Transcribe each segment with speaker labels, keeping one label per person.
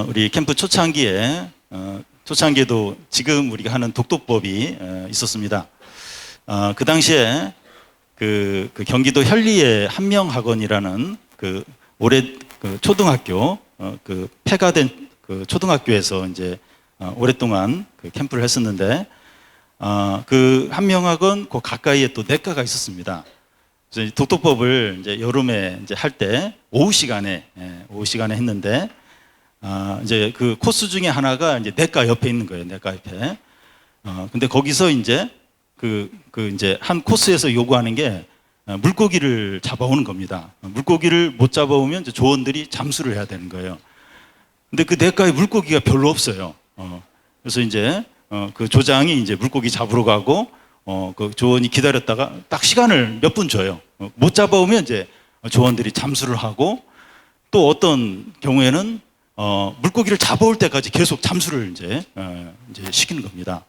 Speaker 1: 우리 캠프 초창기에 초창기에도 지금 우리가 하는 독도법이 있었습니다. 그 당시에 그 경기도 현리의 한명학원이라는 그 올해 그 초등학교 그 폐가된 그 초등학교에서 이제 오랫동안 그 캠프를 했었는데 그 한명학원 그 가까이에 또 내과가 있었습니다. 그래서 독도법을 이제 여름에 이제 할 때 오후 시간에 했는데 이제 그 코스 중에 하나가 이제 내과 옆에 있는 거예요. 내과 옆에. 근데 거기서 이제 이제 한 코스에서 요구하는 게 물고기를 잡아오는 겁니다. 물고기를 못 잡아오면 이제 조원들이 잠수를 해야 되는 거예요. 근데 그 내과에 물고기가 별로 없어요. 그래서 이제 그 조장이 이제 물고기 잡으러 가고 그 조원이 기다렸다가 딱 시간을 몇 분 줘요. 못 잡아오면 이제 조원들이 잠수를 하고 또 어떤 경우에는 물고기를 잡아올 때까지 계속 잠수를 이제 시키는 겁니다.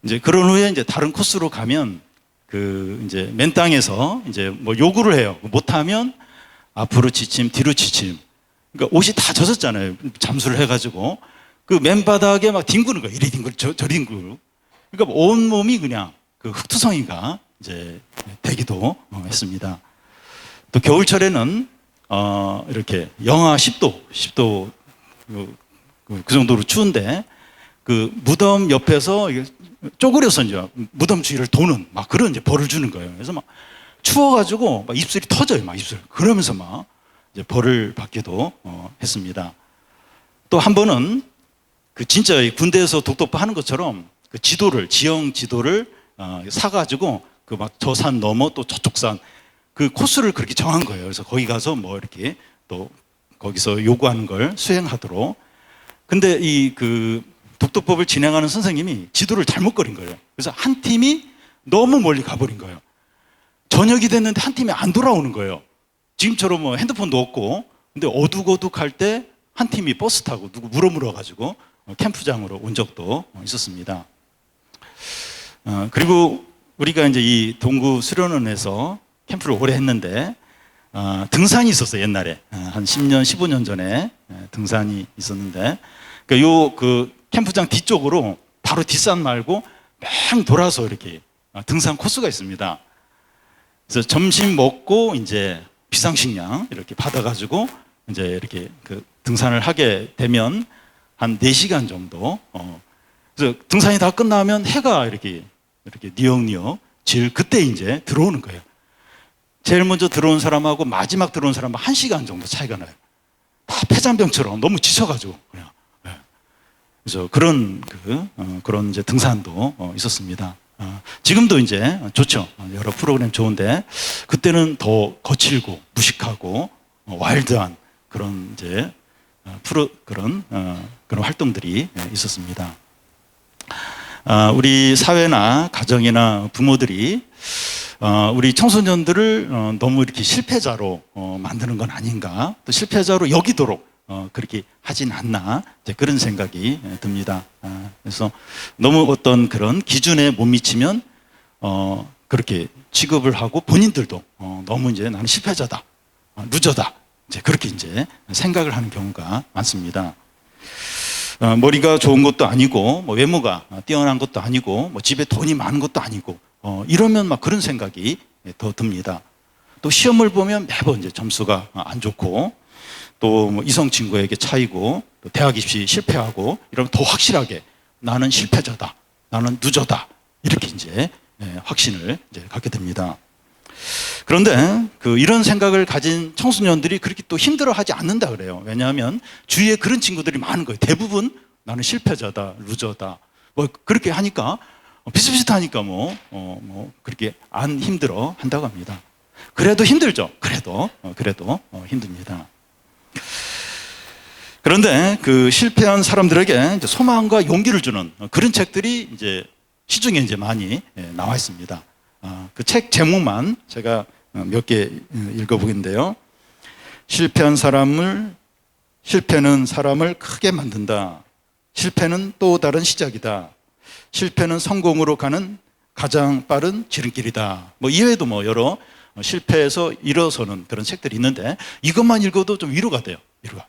Speaker 1: 이제 그런 후에 이제 다른 코스로 가면 그 이제 맨 땅에서 이제 뭐 요구를 해요. 못하면 앞으로 지침, 뒤로 지침. 그러니까 옷이 다 젖었잖아요. 잠수를 해가지고 그 맨바닥에 막 뒹구는 거예요. 이리 뒹굴, 저리 뒹굴. 그러니까 온 몸이 그냥 그 흙투성이가 이제 되기도 했습니다. 또 겨울철에는 이렇게 영하 10도 그 정도로 추운데 그 무덤 옆에서 쪼그려서 이제 무덤 주위를 도는 막 그런 이제 벌을 주는 거예요. 그래서 막 추워가지고 막 입술이 터져요, 막 입술. 그러면서 막 이제 벌을 받기도 했습니다. 또 한 번은 그 진짜 군대에서 독도법 하는 것처럼 그 지도를 지형 지도를 사가지고 그 막 저 산 넘어 또 저쪽 산 그 코스를 그렇게 정한 거예요. 그래서 거기 가서 뭐 이렇게 또 거기서 요구하는 걸 수행하도록. 근데 이 그 독도법을 진행하는 선생님이 지도를 잘못 그린 거예요. 그래서 한 팀이 너무 멀리 가버린 거예요. 저녁이 됐는데 한 팀이 안 돌아오는 거예요. 지금처럼 뭐 핸드폰도 없고. 근데 어둑어둑할 때 한 팀이 버스 타고 누구 물어 가지고 캠프장으로 온 적도 있었습니다. 그리고 우리가 이제 이 동구 수련원에서 캠프를 오래 했는데 등산이 있었어요. 옛날에 한 10년, 15년 전에 등산이 있었는데 그 캠프장 뒤쪽으로 바로 뒷산 말고 맹 돌아서 이렇게 등산 코스가 있습니다. 그래서 점심 먹고 이제 비상식량 이렇게 받아가지고 이제 이렇게 그 등산을 하게 되면 한 4시간 정도. 그래서 등산이 다 끝나면 해가 이렇게 니역니역 질 그때 이제 들어오는 거예요. 제일 먼저 들어온 사람하고 마지막 들어온 사람은 1시간 정도 차이가 나요. 다 폐잔병처럼 너무 지쳐가지고 그냥. 그래서 그런 이제 등산도 있었습니다. 지금도 이제 좋죠. 여러 프로그램 좋은데 그때는 더 거칠고 무식하고 와일드한 그런 이제 그런 활동들이 있었습니다. 우리 사회나 가정이나 부모들이 우리 청소년들을 너무 이렇게 실패자로 만드는 건 아닌가, 또 실패자로 여기도록 그렇게 하진 않나, 이제 그런 생각이 듭니다. 그래서 너무 어떤 그런 기준에 못 미치면 그렇게 취급을 하고 본인들도 너무 이제 나는 실패자다, 루저다, 이제 그렇게 이제 생각을 하는 경우가 많습니다. 머리가 좋은 것도 아니고 뭐 외모가 뛰어난 것도 아니고 뭐 집에 돈이 많은 것도 아니고 이러면 막 그런 생각이 더 듭니다. 또 시험을 보면 매번 이제 점수가 안 좋고 또 뭐 이성 친구에게 차이고 또 대학 입시 실패하고 이러면 더 확실하게 나는 실패자다, 나는 루저다, 이렇게 이제 확신을 이제 갖게 됩니다. 그런데 이런 생각을 가진 청소년들이 그렇게 또 힘들어하지 않는다 그래요. 왜냐하면 주위에 그런 친구들이 많은 거예요. 대부분 나는 실패자다, 루저다, 뭐 그렇게 하니까 비슷비슷하니까 뭐 그렇게 안 힘들어 한다고 합니다. 그래도 힘들죠. 그래도 힘듭니다. 그런데 그 실패한 사람들에게 이제 소망과 용기를 주는 그런 책들이 이제 시중에 이제 많이 나와 있습니다. 그 책 제목만 제가 몇 개 읽어보겠는데요. 실패는 사람을 크게 만든다. 실패는 또 다른 시작이다. 실패는 성공으로 가는 가장 빠른 지름길이다. 뭐 이외에도 뭐 여러 실패에서 일어서는 그런 책들이 있는데 이것만 읽어도 좀 위로가 돼요. 위로가.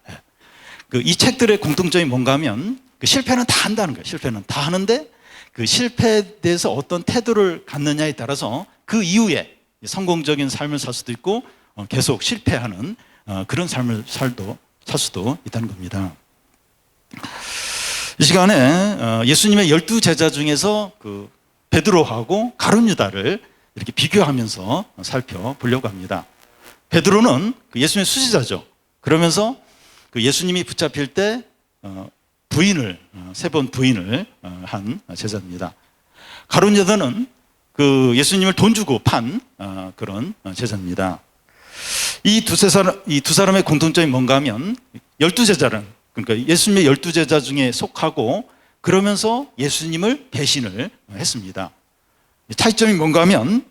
Speaker 1: 그 이 책들의 공통점이 뭔가 하면 그 실패는 다 한다는 거예요. 실패는 다 하는데 그 실패에 대해서 어떤 태도를 갖느냐에 따라서 그 이후에 성공적인 삶을 살 수도 있고 계속 실패하는 그런 삶을 살 수도 있다는 겁니다. 이 시간에 예수님의 12제자 중에서 그 베드로하고 가룟 유다를 이렇게 비교하면서 살펴보려고 합니다. 베드로는 그 예수님의 수지자죠. 그러면서 그 예수님이 붙잡힐 때 부인을 3번 부인을 한 제자입니다. 가룟 유다는 그 예수님을 돈 주고 판 그런 제자입니다. 이 두 사람의 공통점이 뭔가 하면 12제자는 그러니까 예수님의 12제자 중에 속하고 그러면서 예수님을 배신을 했습니다. 차이점이 뭔가 하면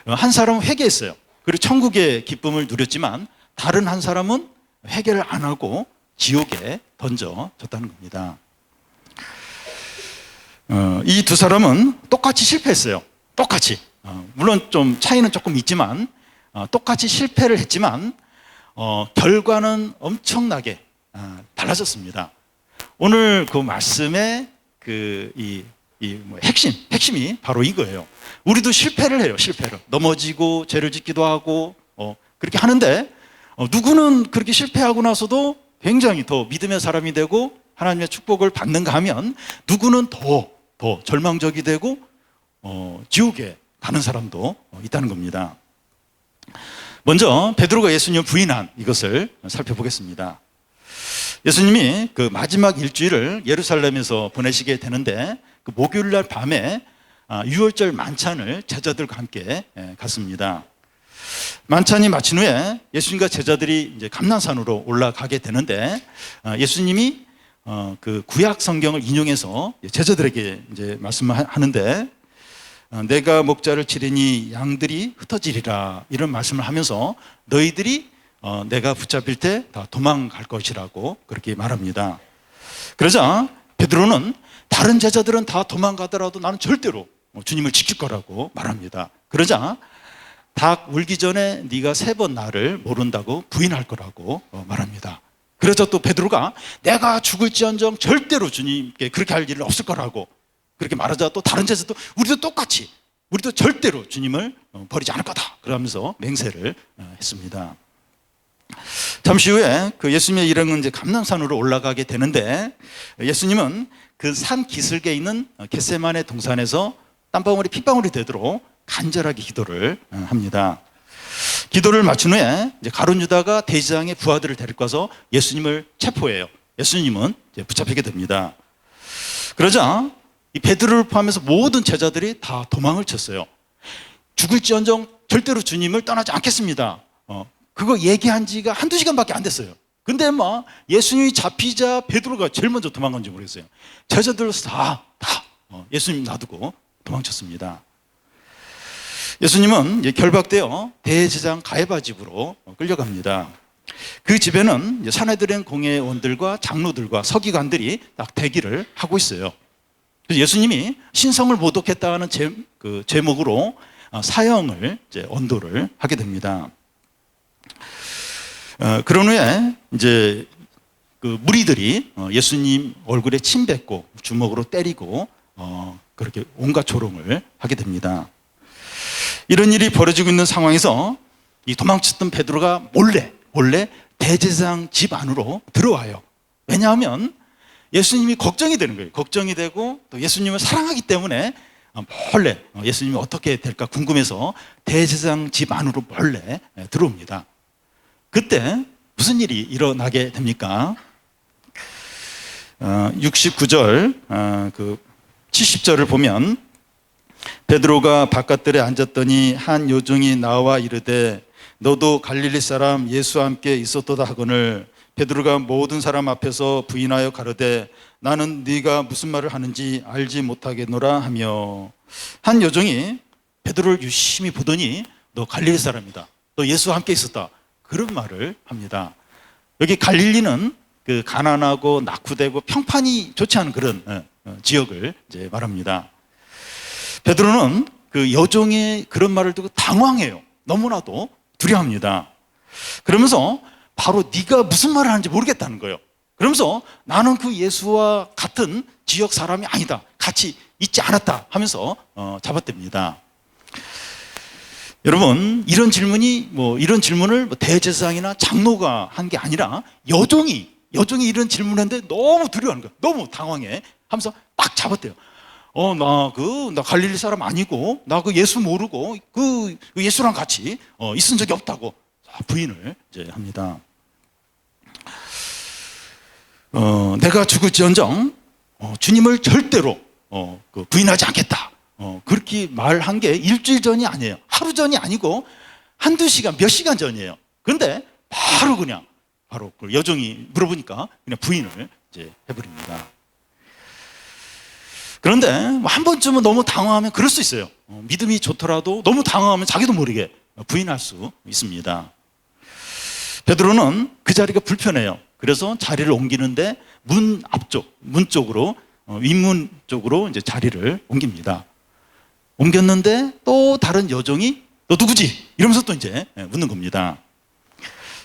Speaker 1: 한 사람은 회개했어요. 그리고 천국의 기쁨을 누렸지만 다른 한 사람은 회개를 안 하고 지옥에 던져졌다는 겁니다. 이 두 사람은 똑같이 실패했어요. 똑같이. 물론 좀 차이는 조금 있지만 똑같이 실패를 했지만 결과는 엄청나게 달라졌습니다. 오늘 그 말씀의 핵심이 바로 이거예요. 우리도 실패를 해요. 실패를 넘어지고 죄를 짓기도 하고 그렇게 하는데 누구는 그렇게 실패하고 나서도 굉장히 더 믿음의 사람이 되고 하나님의 축복을 받는가 하면 누구는 더 절망적이 되고 지옥에 가는 사람도 있다는 겁니다. 먼저 베드로가 예수님을 부인한 이것을 살펴보겠습니다. 예수님이 그 마지막 일주일을 예루살렘에서 보내시게 되는데 그 목요일 날 밤에 유월절 만찬을 제자들과 함께 갔습니다. 만찬이 마친 후에 예수님과 제자들이 이제 감난산으로 올라가게 되는데 예수님이 그 구약 성경을 인용해서 제자들에게 이제 말씀하는데 내가 목자를 치리니 양들이 흩어지리라 이런 말씀을 하면서 너희들이 내가 붙잡힐 때 다 도망갈 것이라고 그렇게 말합니다. 그러자 베드로는 다른 제자들은 다 도망가더라도 나는 절대로 주님을 지킬 거라고 말합니다. 그러자 닭 울기 전에 네가 3번 나를 모른다고 부인할 거라고 말합니다. 그래서 또 베드로가 내가 죽을지언정 절대로 주님께 그렇게 할 일은 없을 거라고 그렇게 말하자 또 다른 제자도 우리도 똑같이 우리도 절대로 주님을 버리지 않을 거다 그러면서 맹세를 했습니다. 잠시 후에 그 예수님의 일행은 이제 감람산으로 올라가게 되는데 예수님은 그 산 기슭에 있는 겟세마네 동산에서 땀방울이 핏방울이 되도록 간절하게 기도를 합니다. 기도를 마친 후에 이제 가룟 유다가 대제사장의 부하들을 데리고 와서 예수님을 체포해요. 예수님은 이제 붙잡히게 됩니다. 그러자 이 베드로를 포함해서 모든 제자들이 다 도망을 쳤어요. 죽을지언정 절대로 주님을 떠나지 않겠습니다. 그거 얘기한 지가 한두 시간밖에 안 됐어요. 근데 막 예수님이 잡히자 베드로가 제일 먼저 도망간지 모르겠어요. 제자들 다 예수님 놔두고 도망쳤습니다. 예수님은 결박되어 대제사장 가야바 집으로 끌려갑니다. 그 집에는 산헤드린 공회원들과 장로들과 서기관들이 딱 대기를 하고 있어요. 그래서 예수님이 신성을 모독했다는 제목으로 사형을 언도를 하게 됩니다. 그런 후에 이제 그 무리들이 예수님 얼굴에 침 뱉고 주먹으로 때리고 그렇게 온갖 조롱을 하게 됩니다. 이런 일이 벌어지고 있는 상황에서 이 도망쳤던 베드로가 몰래 대제사장 집 안으로 들어와요. 왜냐하면 예수님이 걱정이 되는 거예요. 걱정이 되고 또 예수님을 사랑하기 때문에 몰래 예수님이 어떻게 될까 궁금해서 대제사장 집 안으로 몰래 들어옵니다. 그때 무슨 일이 일어나게 됩니까? 69절, 70절을 보면 베드로가 바깥들에 앉았더니 한 요종이 나와 이르되 너도 갈릴리 사람 예수와 함께 있었도다 하거늘 베드로가 모든 사람 앞에서 부인하여 가로되 나는 네가 무슨 말을 하는지 알지 못하겠노라 하며 한 요종이 베드로를 유심히 보더니 너 갈릴리 사람이다. 너 예수와 함께 있었다. 그런 말을 합니다. 여기 갈릴리는 그 가난하고 낙후되고 평판이 좋지 않은 그런 지역을 이제 말합니다. 베드로는 그 여종의 그런 말을 듣고 당황해요. 너무나도 두려워합니다. 그러면서 바로 네가 무슨 말을 하는지 모르겠다는 거예요. 그러면서 나는 그 예수와 같은 지역 사람이 아니다, 같이 있지 않았다 하면서 잡아댑니다. 여러분, 이런 질문을 대제사장이나 장로가 한 게 아니라 여종이 이런 질문했는데 너무 두려워하는 거야. 너무 당황해 하면서 딱 잡았대요. 나 갈릴리 사람 아니고, 나 그 예수 모르고, 그 예수랑 같이 있은 적이 없다고 부인을 이제 합니다. 내가 죽을지언정 주님을 절대로 부인하지 않겠다. 그렇게 말한 게 일주일 전이 아니에요. 하루 전이 아니고 한두 시간, 몇 시간 전이에요. 그런데 바로 그 여종이 물어보니까 그냥 부인을 이제 해버립니다. 그런데 한 번쯤은 너무 당황하면 그럴 수 있어요. 믿음이 좋더라도 너무 당황하면 자기도 모르게 부인할 수 있습니다. 베드로는 그 자리가 불편해요. 그래서 자리를 옮기는데 문 쪽으로, 윗문 쪽으로 이제 자리를 옮깁니다. 옮겼는데 또 다른 여종이 너 누구지? 이러면서 또 이제 묻는 겁니다.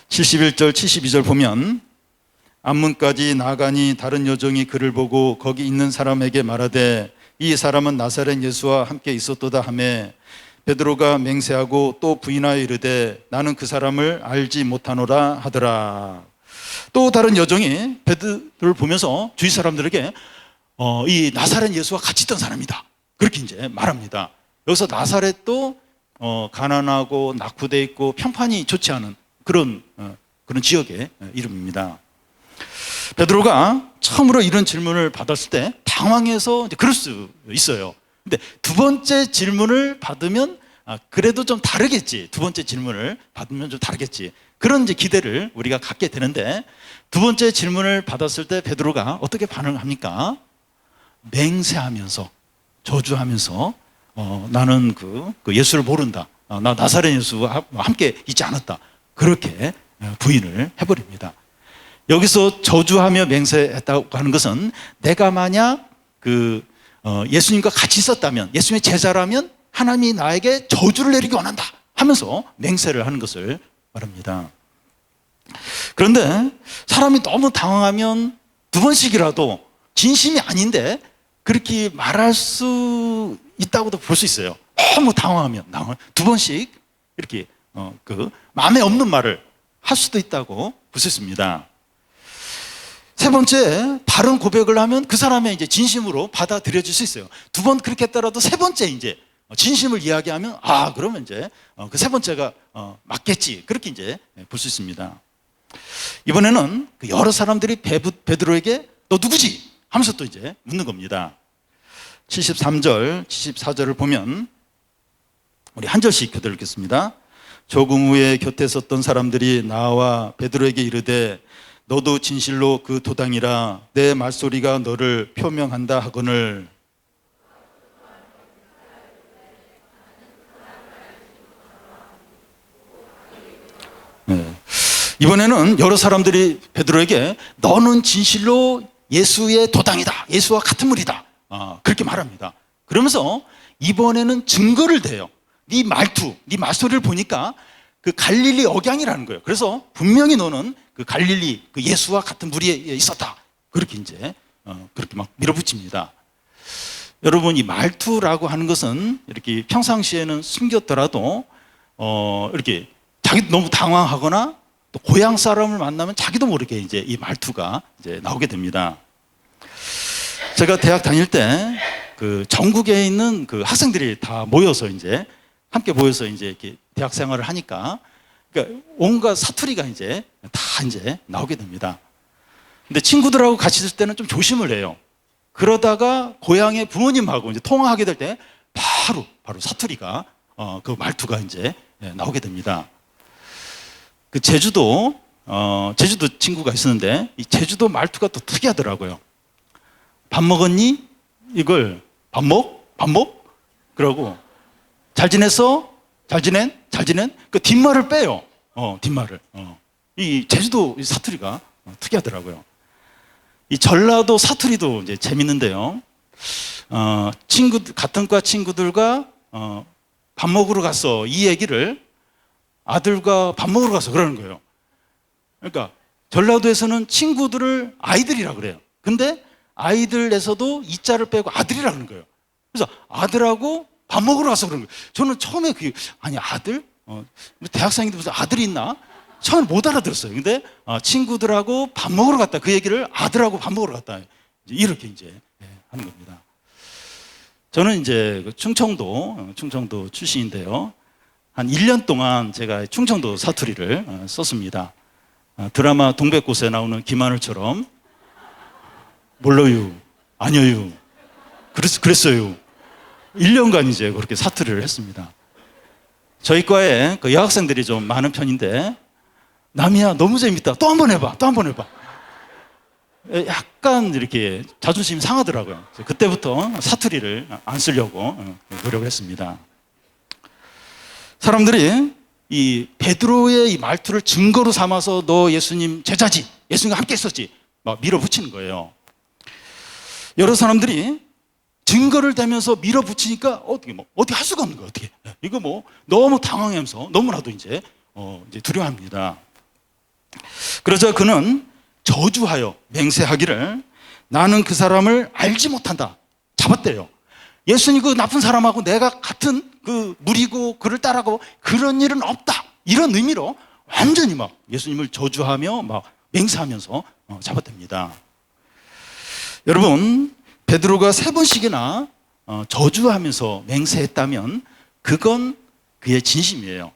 Speaker 1: 71절, 72절 보면 앞문까지 나가니 다른 여종이 그를 보고 거기 있는 사람에게 말하되 이 사람은 나사렛 예수와 함께 있었도다 하며 베드로가 맹세하고 또 부인하여 이르되 나는 그 사람을 알지 못하노라 하더라. 또 다른 여종이 베드로를 보면서 주위 사람들에게 이 나사렛 예수와 같이 있던 사람이다, 그렇게 이제 말합니다. 여기서 나사렛도 가난하고 낙후되어 있고 평판이 좋지 않은 그런 지역의 이름입니다. 베드로가 처음으로 이런 질문을 받았을 때 당황해서 이제 그럴 수 있어요. 근데 두 번째 질문을 받으면 그래도 좀 다르겠지. 두 번째 질문을 받으면 좀 다르겠지. 그런 이제 기대를 우리가 갖게 되는데, 두 번째 질문을 받았을 때 베드로가 어떻게 반응합니까? 맹세하면서, 저주하면서 나는 그 예수를 모른다. 나 나사렛 예수와 함께 있지 않았다. 그렇게 부인을 해버립니다. 여기서 저주하며 맹세했다고 하는 것은 내가 만약 예수님과 같이 있었다면, 예수님의 제자라면 하나님이 나에게 저주를 내리기 원한다 하면서 맹세를 하는 것을 말합니다. 그런데 사람이 너무 당황하면 두 번씩이라도 진심이 아닌데 그렇게 말할 수 있다고도 볼 수 있어요. 너무 당황하면 두 번씩 이렇게 마음에 없는 말을 할 수도 있다고 볼 수 있습니다. 세 번째, 다른 고백을 하면 그 사람의 이제 진심으로 받아들여질 수 있어요. 두 번 그렇게 했더라도 세 번째 이제 진심을 이야기하면 그러면 이제 그 세 번째가 맞겠지, 그렇게 이제 볼 수 있습니다. 이번에는 여러 사람들이 베드로에게 너 누구지? 하면서 또 이제 묻는 겁니다. 73절, 74절을 보면 우리 한 절씩 교대 읽겠습니다. 조금 후에 곁에 섰던 사람들이 나와 베드로에게 이르되 너도 진실로 그 도당이라 내 말소리가 너를 표명한다 하거늘. 네. 이번에는 여러 사람들이 베드로에게 너는 진실로 예수의 도당이다, 예수와 같은 물이다, 그렇게 말합니다. 그러면서 이번에는 증거를 대요. 네 말투, 네 말소리를 보니까 그 갈릴리 억양이라는 거예요. 그래서 분명히 너는 그 갈릴리 그 예수와 같은 무리에 있었다, 그렇게 이제 그렇게 막 밀어붙입니다. 여러분, 이 말투라고 하는 것은 이렇게 평상시에는 숨겼더라도 이렇게 자기도 너무 당황하거나 또 고향 사람을 만나면 자기도 모르게 이제 이 말투가 이제 나오게 됩니다. 제가 대학 다닐 때 그 전국에 있는 그 학생들이 다 모여서 이제 함께 모여서 이제 이렇게 대학 생활을 하니까 그러니까 온갖 사투리가 이제 다 이제 나오게 됩니다. 근데 친구들하고 같이 있을 때는 좀 조심을 해요. 그러다가 고향의 부모님하고 이제 통화하게 될 때 바로 사투리가 그 말투가 이제 나오게 됩니다. 그 제주도 친구가 있었는데 이 제주도 말투가 또 특이하더라고요. 밥 먹었니? 이걸 밥 먹? 그러고 잘 지냈어? 잘 지낸? 그 뒷말을 빼요. 뒷말을. 이 제주도 사투리가 특이하더라고요. 이 전라도 사투리도 이제 재밌는데요. 같은 과 친구들과 밥 먹으러 갔어, 이 얘기를 아들과 밥 먹으러 가서 그러는 거예요. 그러니까 전라도에서는 친구들을 아이들이라 그래요. 근데 아이들에서도 이자를 빼고 아들이라 그러는 거예요. 그래서 아들하고 밥 먹으러 가서 그런 거예요. 저는 처음에 아니 아들? 대학생인데 무슨 아들이 있나? 처음에 못 알아들었어요. 근데 친구들하고 밥 먹으러 갔다. 그 얘기를 아들하고 밥 먹으러 갔다. 이렇게 이제 하는 겁니다. 저는 이제 충청도 출신인데요. 한 1년 동안 제가 충청도 사투리를 썼습니다. 드라마 동백꽃에 나오는 김하늘처럼 몰라요, 아니요, 그랬어요. 1년간 이제 그렇게 사투리를 했습니다. 저희 과에 그 여학생들이 좀 많은 편인데, 남이야 너무 재밌다, 또 한 번 해봐. 약간 이렇게 자존심이 상하더라고요. 그때부터 사투리를 안 쓰려고 노력을 했습니다. 사람들이 이 베드로의 이 말투를 증거로 삼아서 너 예수님 제자지, 예수님과 함께 했었지, 막 밀어붙이는 거예요. 여러 사람들이 증거를 대면서 밀어붙이니까 어떻게 할 수가 없는 거예요. 어떻게 이거 너무 당황하면서 너무나도 이제 두려워합니다. 그러자 그는 저주하여 맹세하기를 나는 그 사람을 알지 못한다. 잡았대요. 예수님 그 나쁜 사람하고 내가 같은 그 무리고 그를 따라가고 그런 일은 없다. 이런 의미로 완전히 막 예수님을 저주하며 막 맹세하면서 잡았답니다. 여러분, 베드로가 3번씩이나 저주하면서 맹세했다면 그건 그의 진심이에요.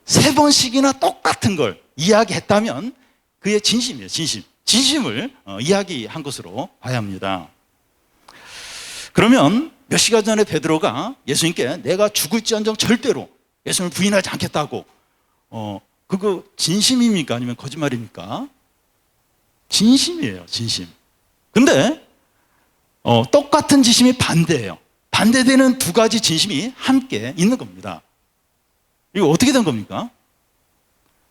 Speaker 1: 3번씩이나 똑같은 걸 이야기했다면 그의 진심이에요. 진심을 이야기한 것으로 봐야 합니다. 그러면 몇 시간 전에 베드로가 예수님께 내가 죽을지언정 절대로 예수님을 부인하지 않겠다고, 그거 진심입니까? 아니면 거짓말입니까? 진심이에요, 진심. 근데 똑같은 진심이 반대예요. 반대되는 두 가지 진심이 함께 있는 겁니다. 이거 어떻게 된 겁니까?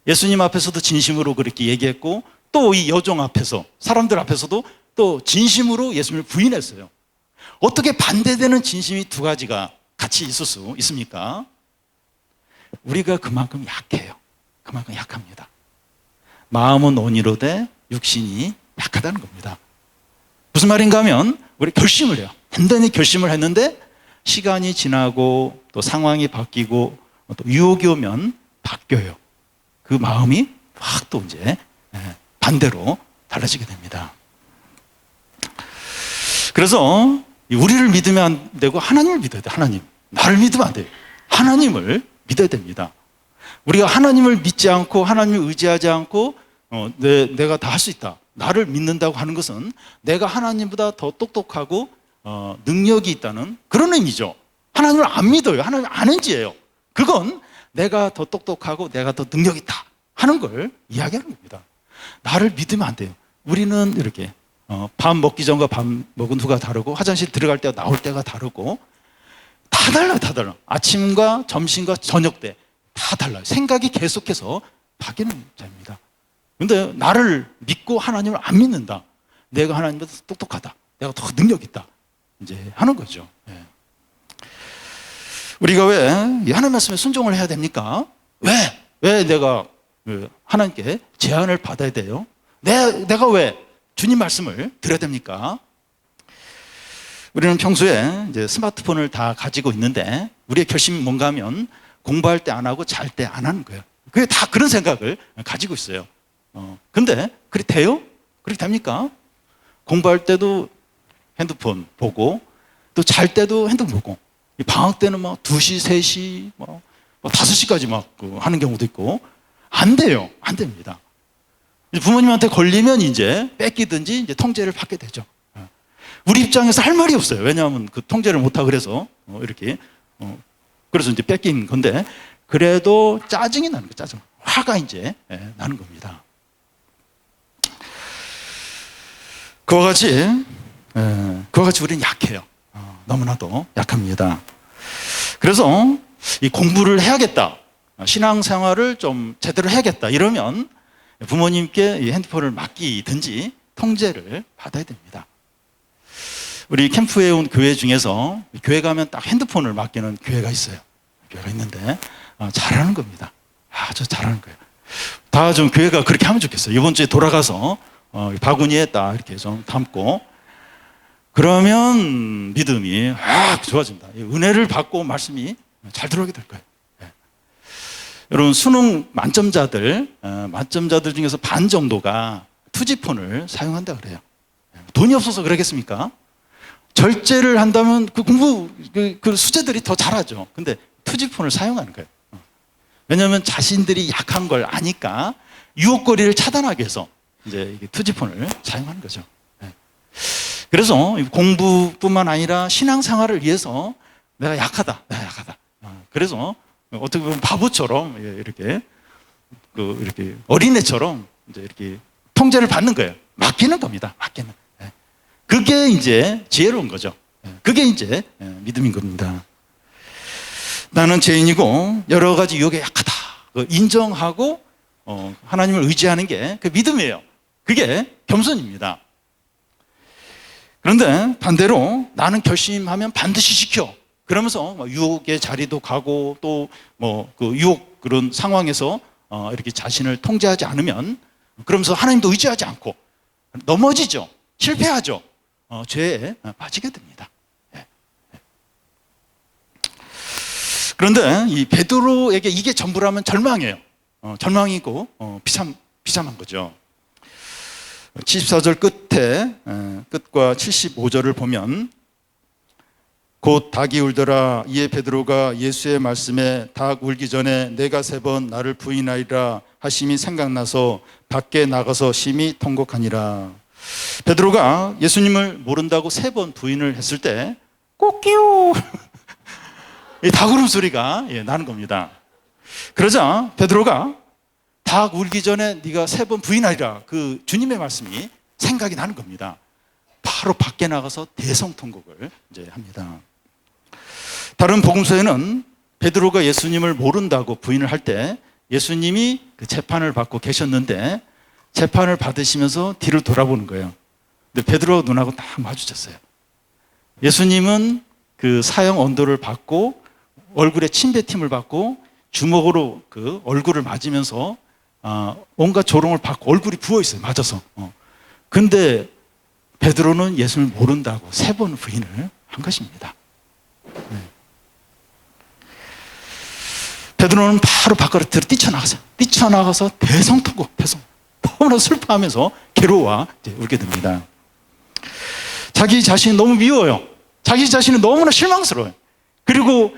Speaker 1: 예수님 앞에서도 진심으로 그렇게 얘기했고, 또 이 여종 앞에서, 사람들 앞에서도 또 진심으로 예수님을 부인했어요. 어떻게 반대되는 진심이 두 가지가 같이 있을 수 있습니까? 우리가 그만큼 약해요. 그만큼 약합니다. 마음은 온이로되 육신이 약하다는 겁니다. 무슨 말인가 하면 우리 결심을 해요. 단단히 결심을 했는데 시간이 지나고 또 상황이 바뀌고 또 유혹이 오면 바뀌어요. 그 마음이 확 또 이제 반대로 달라지게 됩니다. 그래서 우리를 믿으면 안 되고 하나님을 믿어야 돼요. 하나님. 나를 믿으면 안 돼요. 하나님을 믿어야 됩니다. 우리가 하나님을 믿지 않고 하나님을 의지하지 않고 내가 다 할 수 있다, 나를 믿는다고 하는 것은 내가 하나님보다 더 똑똑하고 능력이 있다는 그런 의미죠. 하나님을 안 믿어요. 하나님을 안 의지해요. 그건 내가 더 똑똑하고 내가 더 능력 있다 하는 걸 이야기하는 겁니다. 나를 믿으면 안 돼요. 우리는 이렇게 밥 먹기 전과 밥 먹은 후가 다르고 화장실 들어갈 때와 나올 때가 다르고 다 달라요. 아침과 점심과 저녁 때 다 달라요. 생각이 계속해서 바뀌는 자입니다. 근데 나를 믿고 하나님을 안 믿는다, 내가 하나님보다 똑똑하다, 내가 더 능력 있다 이제 하는 거죠. 우리가 왜 하나님 말씀에 순종을 해야 됩니까? 왜 내가 하나님께 제안을 받아야 돼요? 내가 왜 주님 말씀을 들어야 됩니까? 우리는 평소에 이제 스마트폰을 다 가지고 있는데 우리의 결심이 뭔가 하면 공부할 때 안 하고 잘 때 안 하는 거예요. 그게 다 그런 생각을 가지고 있어요. 근데 그렇게 돼요? 그렇게 됩니까? 공부할 때도 핸드폰 보고 또 잘 때도 핸드폰 보고, 방학 때는 막 2시, 3시, 5시까지 막 하는 경우도 있고, 안 돼요. 안 됩니다. 부모님한테 걸리면 이제 뺏기든지 이제 통제를 받게 되죠. 우리 입장에서 할 말이 없어요. 왜냐하면 그 통제를 못하고 그래서 이렇게 그래서 이제 뺏긴 건데, 그래도 짜증이 나는 거예요. 짜증. 화가 이제 나는 겁니다. 그와 같이 우리는 약해요. 너무나도 약합니다. 그래서 이 공부를 해야겠다, 신앙생활을 좀 제대로 해야겠다 이러면 부모님께 이 핸드폰을 맡기든지 통제를 받아야 됩니다. 우리 캠프에 온 교회 중에서 교회 가면 딱 핸드폰을 맡기는 교회가 있어요. 교회가 있는데 잘하는 겁니다. 아주 잘하는 거예요. 다 좀 교회가 그렇게 하면 좋겠어요. 이번 주에 돌아가서 바구니에 딱 이렇게 좀 담고 그러면 믿음이 좋아진다. 은혜를 받고 말씀이 잘 들어오게 될 거예요. 여러분 수능 만점자들 중에서 반 정도가 투지폰을 사용한다 그래요. 돈이 없어서 그러겠습니까? 절제를 한다면 그 공부 그 수재들이 더 잘하죠. 근데 투지폰을 사용하는 거예요. 왜냐하면 자신들이 약한 걸 아니까 유혹거리를 차단하기 위해서 이제 투지폰을 사용하는 거죠. 그래서 공부뿐만 아니라 신앙생활을 위해서 내가 약하다. 그래서 어떻게 보면 바보처럼 이렇게 어린애처럼 이제 이렇게 통제를 받는 거예요. 맡기는 겁니다. 맡기는. 그게 이제 지혜로운 거죠. 그게 이제 믿음인 겁니다. 나는 죄인이고 여러 가지 유혹에 약하다. 인정하고 하나님을 의지하는 게 그 믿음이에요. 그게 겸손입니다. 그런데 반대로 나는 결심하면 반드시 지켜. 그러면서 유혹의 자리도 가고 또 그 유혹 그런 상황에서 이렇게 자신을 통제하지 않으면 그러면서 하나님도 의지하지 않고 넘어지죠. 실패하죠. 죄에 빠지게 됩니다. 그런데 이 베드로에게 이게 전부라면 절망이에요. 절망이고 비참한 거죠. 74절 끝과 75절을 보면 곧 닭이 울더라. 이에 베드로가 예수의 말씀에 닭 울기 전에 내가 3번 나를 부인하리라 하심이 생각나서 밖에 나가서 심히 통곡하니라. 베드로가 예수님을 모른다고 3번 부인을 했을 때 꼬끼우 이 닭 울음소리가 나는 겁니다. 그러자 베드로가 닭 울기 전에 네가 3번 부인하리라 그 주님의 말씀이 생각이 나는 겁니다. 바로 밖에 나가서 대성통곡을 이제 합니다. 다른 복음서에는 베드로가 예수님을 모른다고 부인을 할 때 예수님이 그 재판을 받고 계셨는데 재판을 받으시면서 뒤를 돌아보는 거예요. 근데 베드로 눈하고 딱 마주쳤어요. 예수님은 그 사형 언도를 받고 얼굴에 침뱉힘을 받고 주먹으로 그 얼굴을 맞으면서 온갖 조롱을 받고 얼굴이 부어있어요. 맞아서. 근데 베드로는 예수님을 모른다고 3번 부인을 한 것입니다. 베드로는 바로 바깥으로 뛰쳐나가서 대성통곡, 너무나 슬퍼하면서 괴로워 울게 됩니다. 자기 자신이 너무 미워요. 자기 자신은 너무나 실망스러워요. 그리고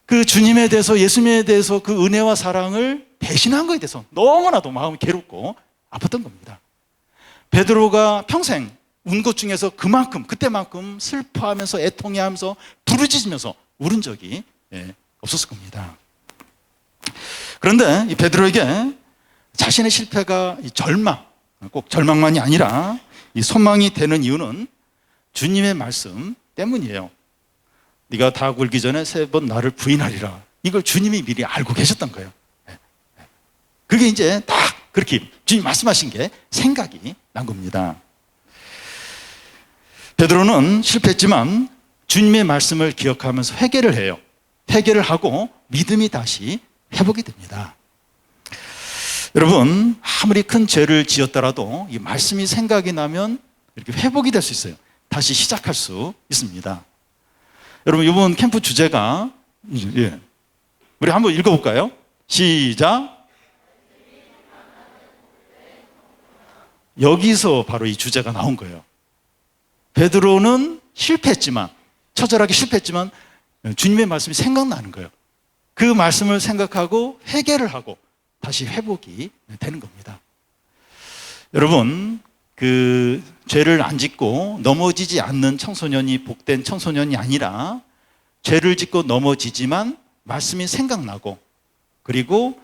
Speaker 1: 그 주님에 대해서 예수님에 대해서 그 은혜와 사랑을 배신한 거에 대해서 너무나도 마음이 괴롭고 아팠던 겁니다. 베드로가 평생 운 것 중에서 그때만큼 슬퍼하면서 애통해하면서 부르짖으면서 울은 적이 없었을 겁니다. 그런데 이 베드로에게 자신의 실패가 꼭 절망만이 아니라 이 소망이 되는 이유는 주님의 말씀 때문이에요. 네가 닭 울기 전에 3번 나를 부인하리라. 이걸 주님이 미리 알고 계셨던 거예요. 그게 이제 딱 그렇게 주님 말씀하신 게 생각이 난 겁니다. 베드로는 실패했지만 주님의 말씀을 기억하면서 회개를 해요. 회개를 하고 믿음이 다시 회복이 됩니다. 여러분, 아무리 큰 죄를 지었더라도 이 말씀이 생각이 나면 이렇게 회복이 될 수 있어요. 다시 시작할 수 있습니다. 여러분, 이번 캠프 주제가 우리 한번 읽어볼까요? 시작. 여기서 바로 이 주제가 나온 거예요. 베드로는 처절하게 실패했지만 주님의 말씀이 생각나는 거예요. 그 말씀을 생각하고 회개를 하고 다시 회복이 되는 겁니다. 여러분, 그 죄를 안 짓고 넘어지지 않는 청소년이 복된 청소년이 아니라 죄를 짓고 넘어지지만 말씀이 생각나고 그리고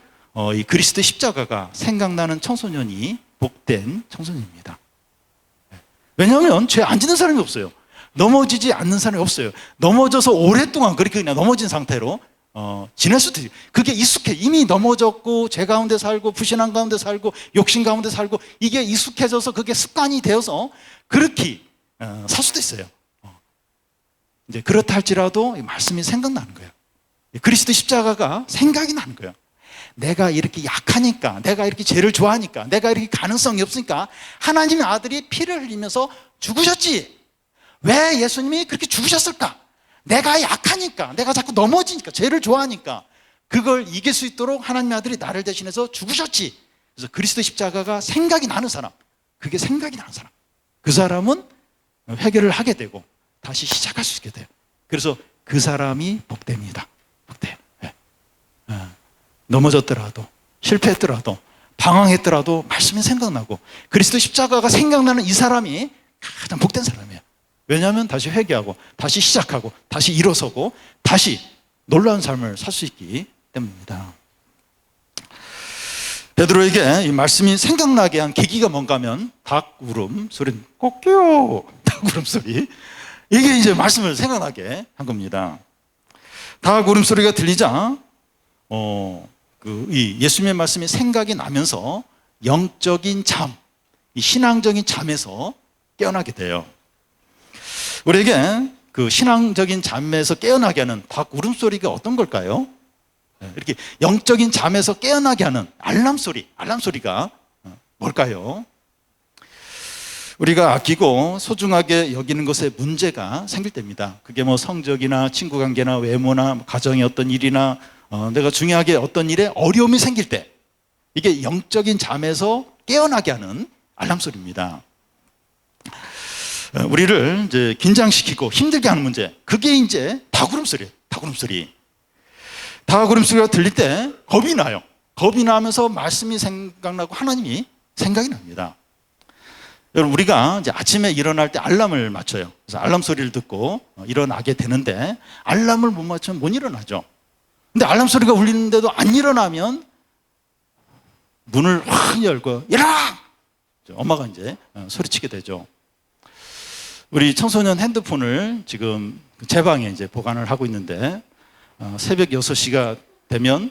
Speaker 1: 이 그리스도의 십자가가 생각나는 청소년이 복된 청소년입니다. 왜냐하면 죄 안 짓는 사람이 없어요. 넘어지지 않는 사람이 없어요. 넘어져서 오랫동안 그렇게 그냥 넘어진 상태로 지낼 수도 있어요. 그게 익숙해. 이미 넘어졌고 죄 가운데 살고 불신앙 가운데 살고 욕심 가운데 살고 이게 익숙해져서 그게 습관이 되어서 그렇게 살 수도 있어요. 이제 그렇다 할지라도 말씀이 생각나는 거예요. 그리스도 십자가가 생각이 나는 거예요. 내가 이렇게 약하니까, 내가 이렇게 죄를 좋아하니까, 내가 이렇게 가능성이 없으니까 하나님의 아들이 피를 흘리면서 죽으셨지. 왜 예수님이 그렇게 죽으셨을까? 내가 약하니까, 내가 자꾸 넘어지니까, 죄를 좋아하니까 그걸 이길 수 있도록 하나님의 아들이 나를 대신해서 죽으셨지. 그래서 그리스도 십자가가 생각이 나는 사람, 그게 생각이 나는 사람, 그 사람은 회개를 하게 되고 다시 시작할 수 있게 돼요. 그래서 그 사람이 복됩니다. 복돼요. 네. 넘어졌더라도, 실패했더라도, 방황했더라도 말씀이 생각나고 그리스도 십자가가 생각나는 이 사람이 가장 복된 사람이에요. 왜냐하면 다시 회개하고 다시 시작하고 다시 일어서고 다시 놀라운 삶을 살 수 있기 때문입니다. 베드로에게 이 말씀이 생각나게 한 계기가 뭔가 하면 닭 울음 소리는 꼭요, 닭 울음 소리, 이게 이제 말씀을 생각나게 한 겁니다. 닭 울음 소리가 들리자 이 예수님의 말씀이 생각이 나면서 영적인 잠, 이 신앙적인 잠에서 깨어나게 돼요. 우리에게 그 신앙적인 잠에서 깨어나게 하는 닭 울음소리가 어떤 걸까요? 이렇게 영적인 잠에서 깨어나게 하는 알람소리가 뭘까요? 우리가 아끼고 소중하게 여기는 것에 문제가 생길 때입니다. 그게 뭐 성적이나 친구 관계나 외모나 가정의 어떤 일이나 내가 중요하게 어떤 일에 어려움이 생길 때, 이게 영적인 잠에서 깨어나게 하는 알람소리입니다. 우리를 이제 긴장시키고 힘들게 하는 문제, 그게 이제 닭울음소리예요. 닭울음소리가 들릴 때 겁이 나요. 겁이 나면서 말씀이 생각나고 하나님이 생각이 납니다. 여러분, 우리가 이제 아침에 일어날 때 알람을 맞춰요. 그래서 알람 소리를 듣고 일어나게 되는데 알람을 못 맞추면 못 일어나죠. 근데 알람 소리가 울리는데도 안 일어나면 문을 확 열고 일어나! 엄마가 이제 소리치게 되죠. 우리 청소년 핸드폰을 지금 제 방에 이제 보관을 하고 있는데 새벽 6시가 되면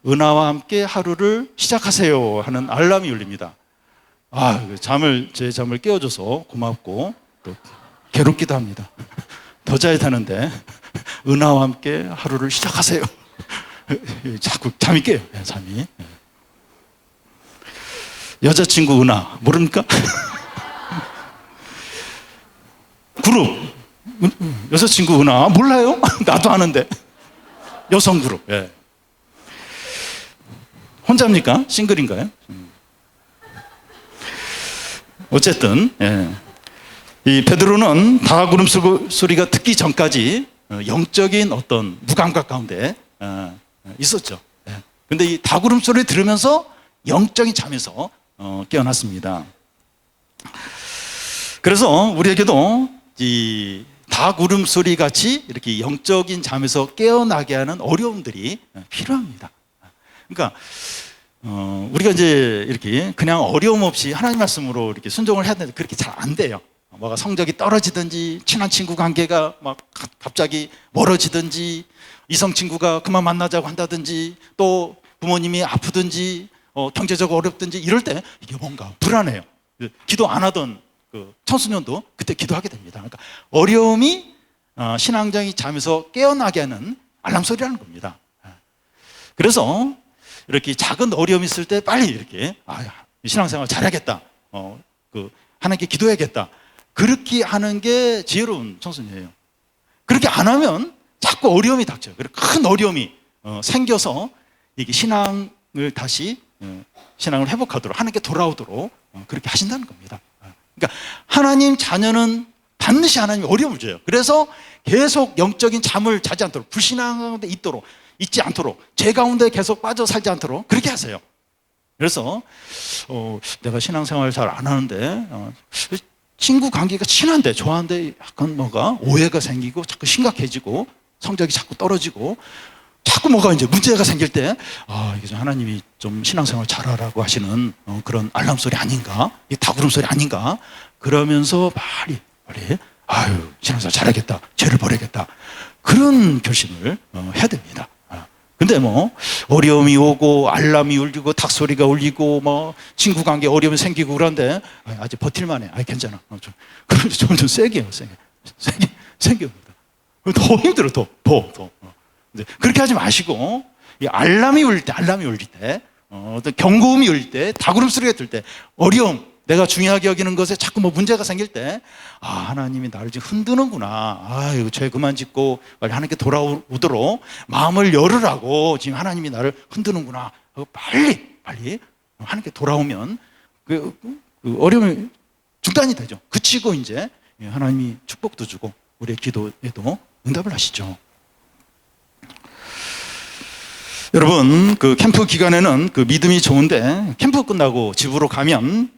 Speaker 1: 은하와 함께 하루를 시작하세요 하는 알람이 울립니다. 제 잠을 깨워줘서 고맙고 또 괴롭기도 합니다. 더 자야 되는데 은하와 함께 하루를 시작하세요. 자꾸 잠이 깨요. 잠이. 여자친구 은하 모릅니까? 그룹 여자친구 은하 몰라요? 나도 아는데. 여성 그룹. 예. 혼자입니까? 싱글인가요? 어쨌든 이 베드로는 닭 울음소리가 듣기 전까지 영적인 어떤 무감각 가운데 있었죠. 그런데 이 닭 울음소리를 들으면서 영적인 잠에서 깨어났습니다. 그래서 우리에게도 이 닭 울음소리 같이 이렇게 영적인 잠에서 깨어나게 하는 어려움들이 필요합니다. 그러니까 우리가 이제 이렇게 그냥 어려움 없이 하나님 말씀으로 이렇게 순종을 해야 되는데 그렇게 잘 안 돼요. 뭐가 성적이 떨어지든지 친한 친구 관계가 막 갑자기 멀어지든지 이성 친구가 그만 만나자고 한다든지 또 부모님이 아프든지 경제적으로 어렵든지 이럴 때 이게 뭔가 불안해요. 기도 안 하던 그 청소년도 그때 기도하게 됩니다. 그러니까 어려움이 신앙적인 잠에서 깨어나게 하는 알람소리라는 겁니다. 그래서 이렇게 작은 어려움이 있을 때 빨리 이렇게 신앙생활 잘해야겠다, 하나님께 기도해야겠다, 그렇게 하는 게 지혜로운 청소년이에요. 그렇게 안 하면 자꾸 어려움이 닥쳐요. 큰 어려움이 생겨서 이게 신앙을 다시 신앙을 회복하도록 하나님께 돌아오도록 그렇게 하신다는 겁니다. 그러니까 하나님 자녀는 반드시 하나님이 어려움을 줘요. 그래서 계속 영적인 잠을 자지 않도록, 불신앙 가운데 있지 않도록, 죄 가운데 계속 빠져 살지 않도록 그렇게 하세요. 그래서 내가 신앙생활을 잘 안 하는데 친구 관계가 친한데 좋아하는데 약간 뭐가 오해가 생기고 자꾸 심각해지고 성적이 자꾸 떨어지고 자꾸 뭐가 이제 문제가 생길 때 이게 좀 하나님이 좀 신앙생활 잘하라고 하시는 그런 알람 소리 아닌가, 이 닭울음 소리 아닌가, 그러면서 빨리 신앙생활 잘하겠다, 죄를 버리겠다, 그런 결심을 해야 됩니다. 근데 뭐 어려움이 오고 알람이 울리고 닭소리가 울리고 뭐 친구 관계 어려움이 생기고 그런데 아직 버틸만해, 괜찮아, 그럼 좀 세게 해요. 세게 합니다. 더 힘들어. 더. 그렇게 하지 마시고 이 알람이 울릴 때, 어떤 경고음이 울릴 때, 닭울음 소리가 들 때, 어려움, 내가 중요하게 여기는 것에 자꾸 뭐 문제가 생길 때, 하나님이 나를 지금 흔드는구나. 이거 죄 그만 짓고 빨리 하나님께 돌아오도록 마음을 열으라고 지금 하나님이 나를 흔드는구나. 빨리 하나님께 돌아오면 그 어려움이 중단이 되죠. 그치고 이제 하나님이 축복도 주고 우리의 기도에도 응답을 하시죠. 여러분, 그 캠프 기간에는 그 믿음이 좋은데 캠프 끝나고 집으로 가면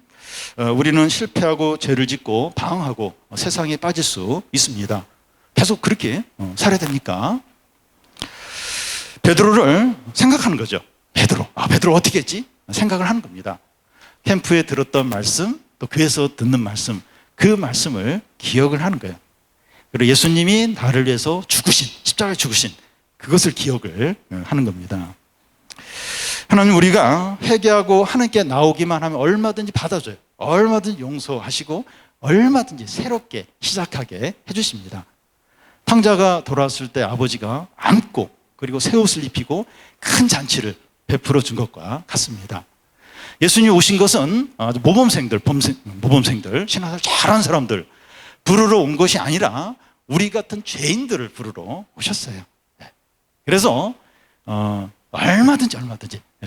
Speaker 1: 우리는 실패하고 죄를 짓고 방황하고 세상에 빠질 수 있습니다. 계속 그렇게 살아야 됩니까? 베드로를 생각하는 거죠. 베드로 어떻게 했지? 생각을 하는 겁니다. 캠프에 들었던 말씀, 또 교회에서 듣는 말씀, 그 말씀을 기억을 하는 거예요. 그리고 예수님이 나를 위해서 십자가에 죽으신 그것을 기억을 하는 겁니다. 하나님, 우리가 회개하고 하나님께 나오기만 하면 얼마든지 받아줘요. 얼마든지 용서하시고 얼마든지 새롭게 시작하게 해주십니다. 탕자가 돌아왔을 때 아버지가 안고 그리고 새 옷을 입히고 큰 잔치를 베풀어 준 것과 같습니다. 예수님이 오신 것은 아주 모범생들, 신앙생활 잘하는 사람들 부르러 온 것이 아니라 우리 같은 죄인들을 부르러 오셨어요. 그래서 얼마든지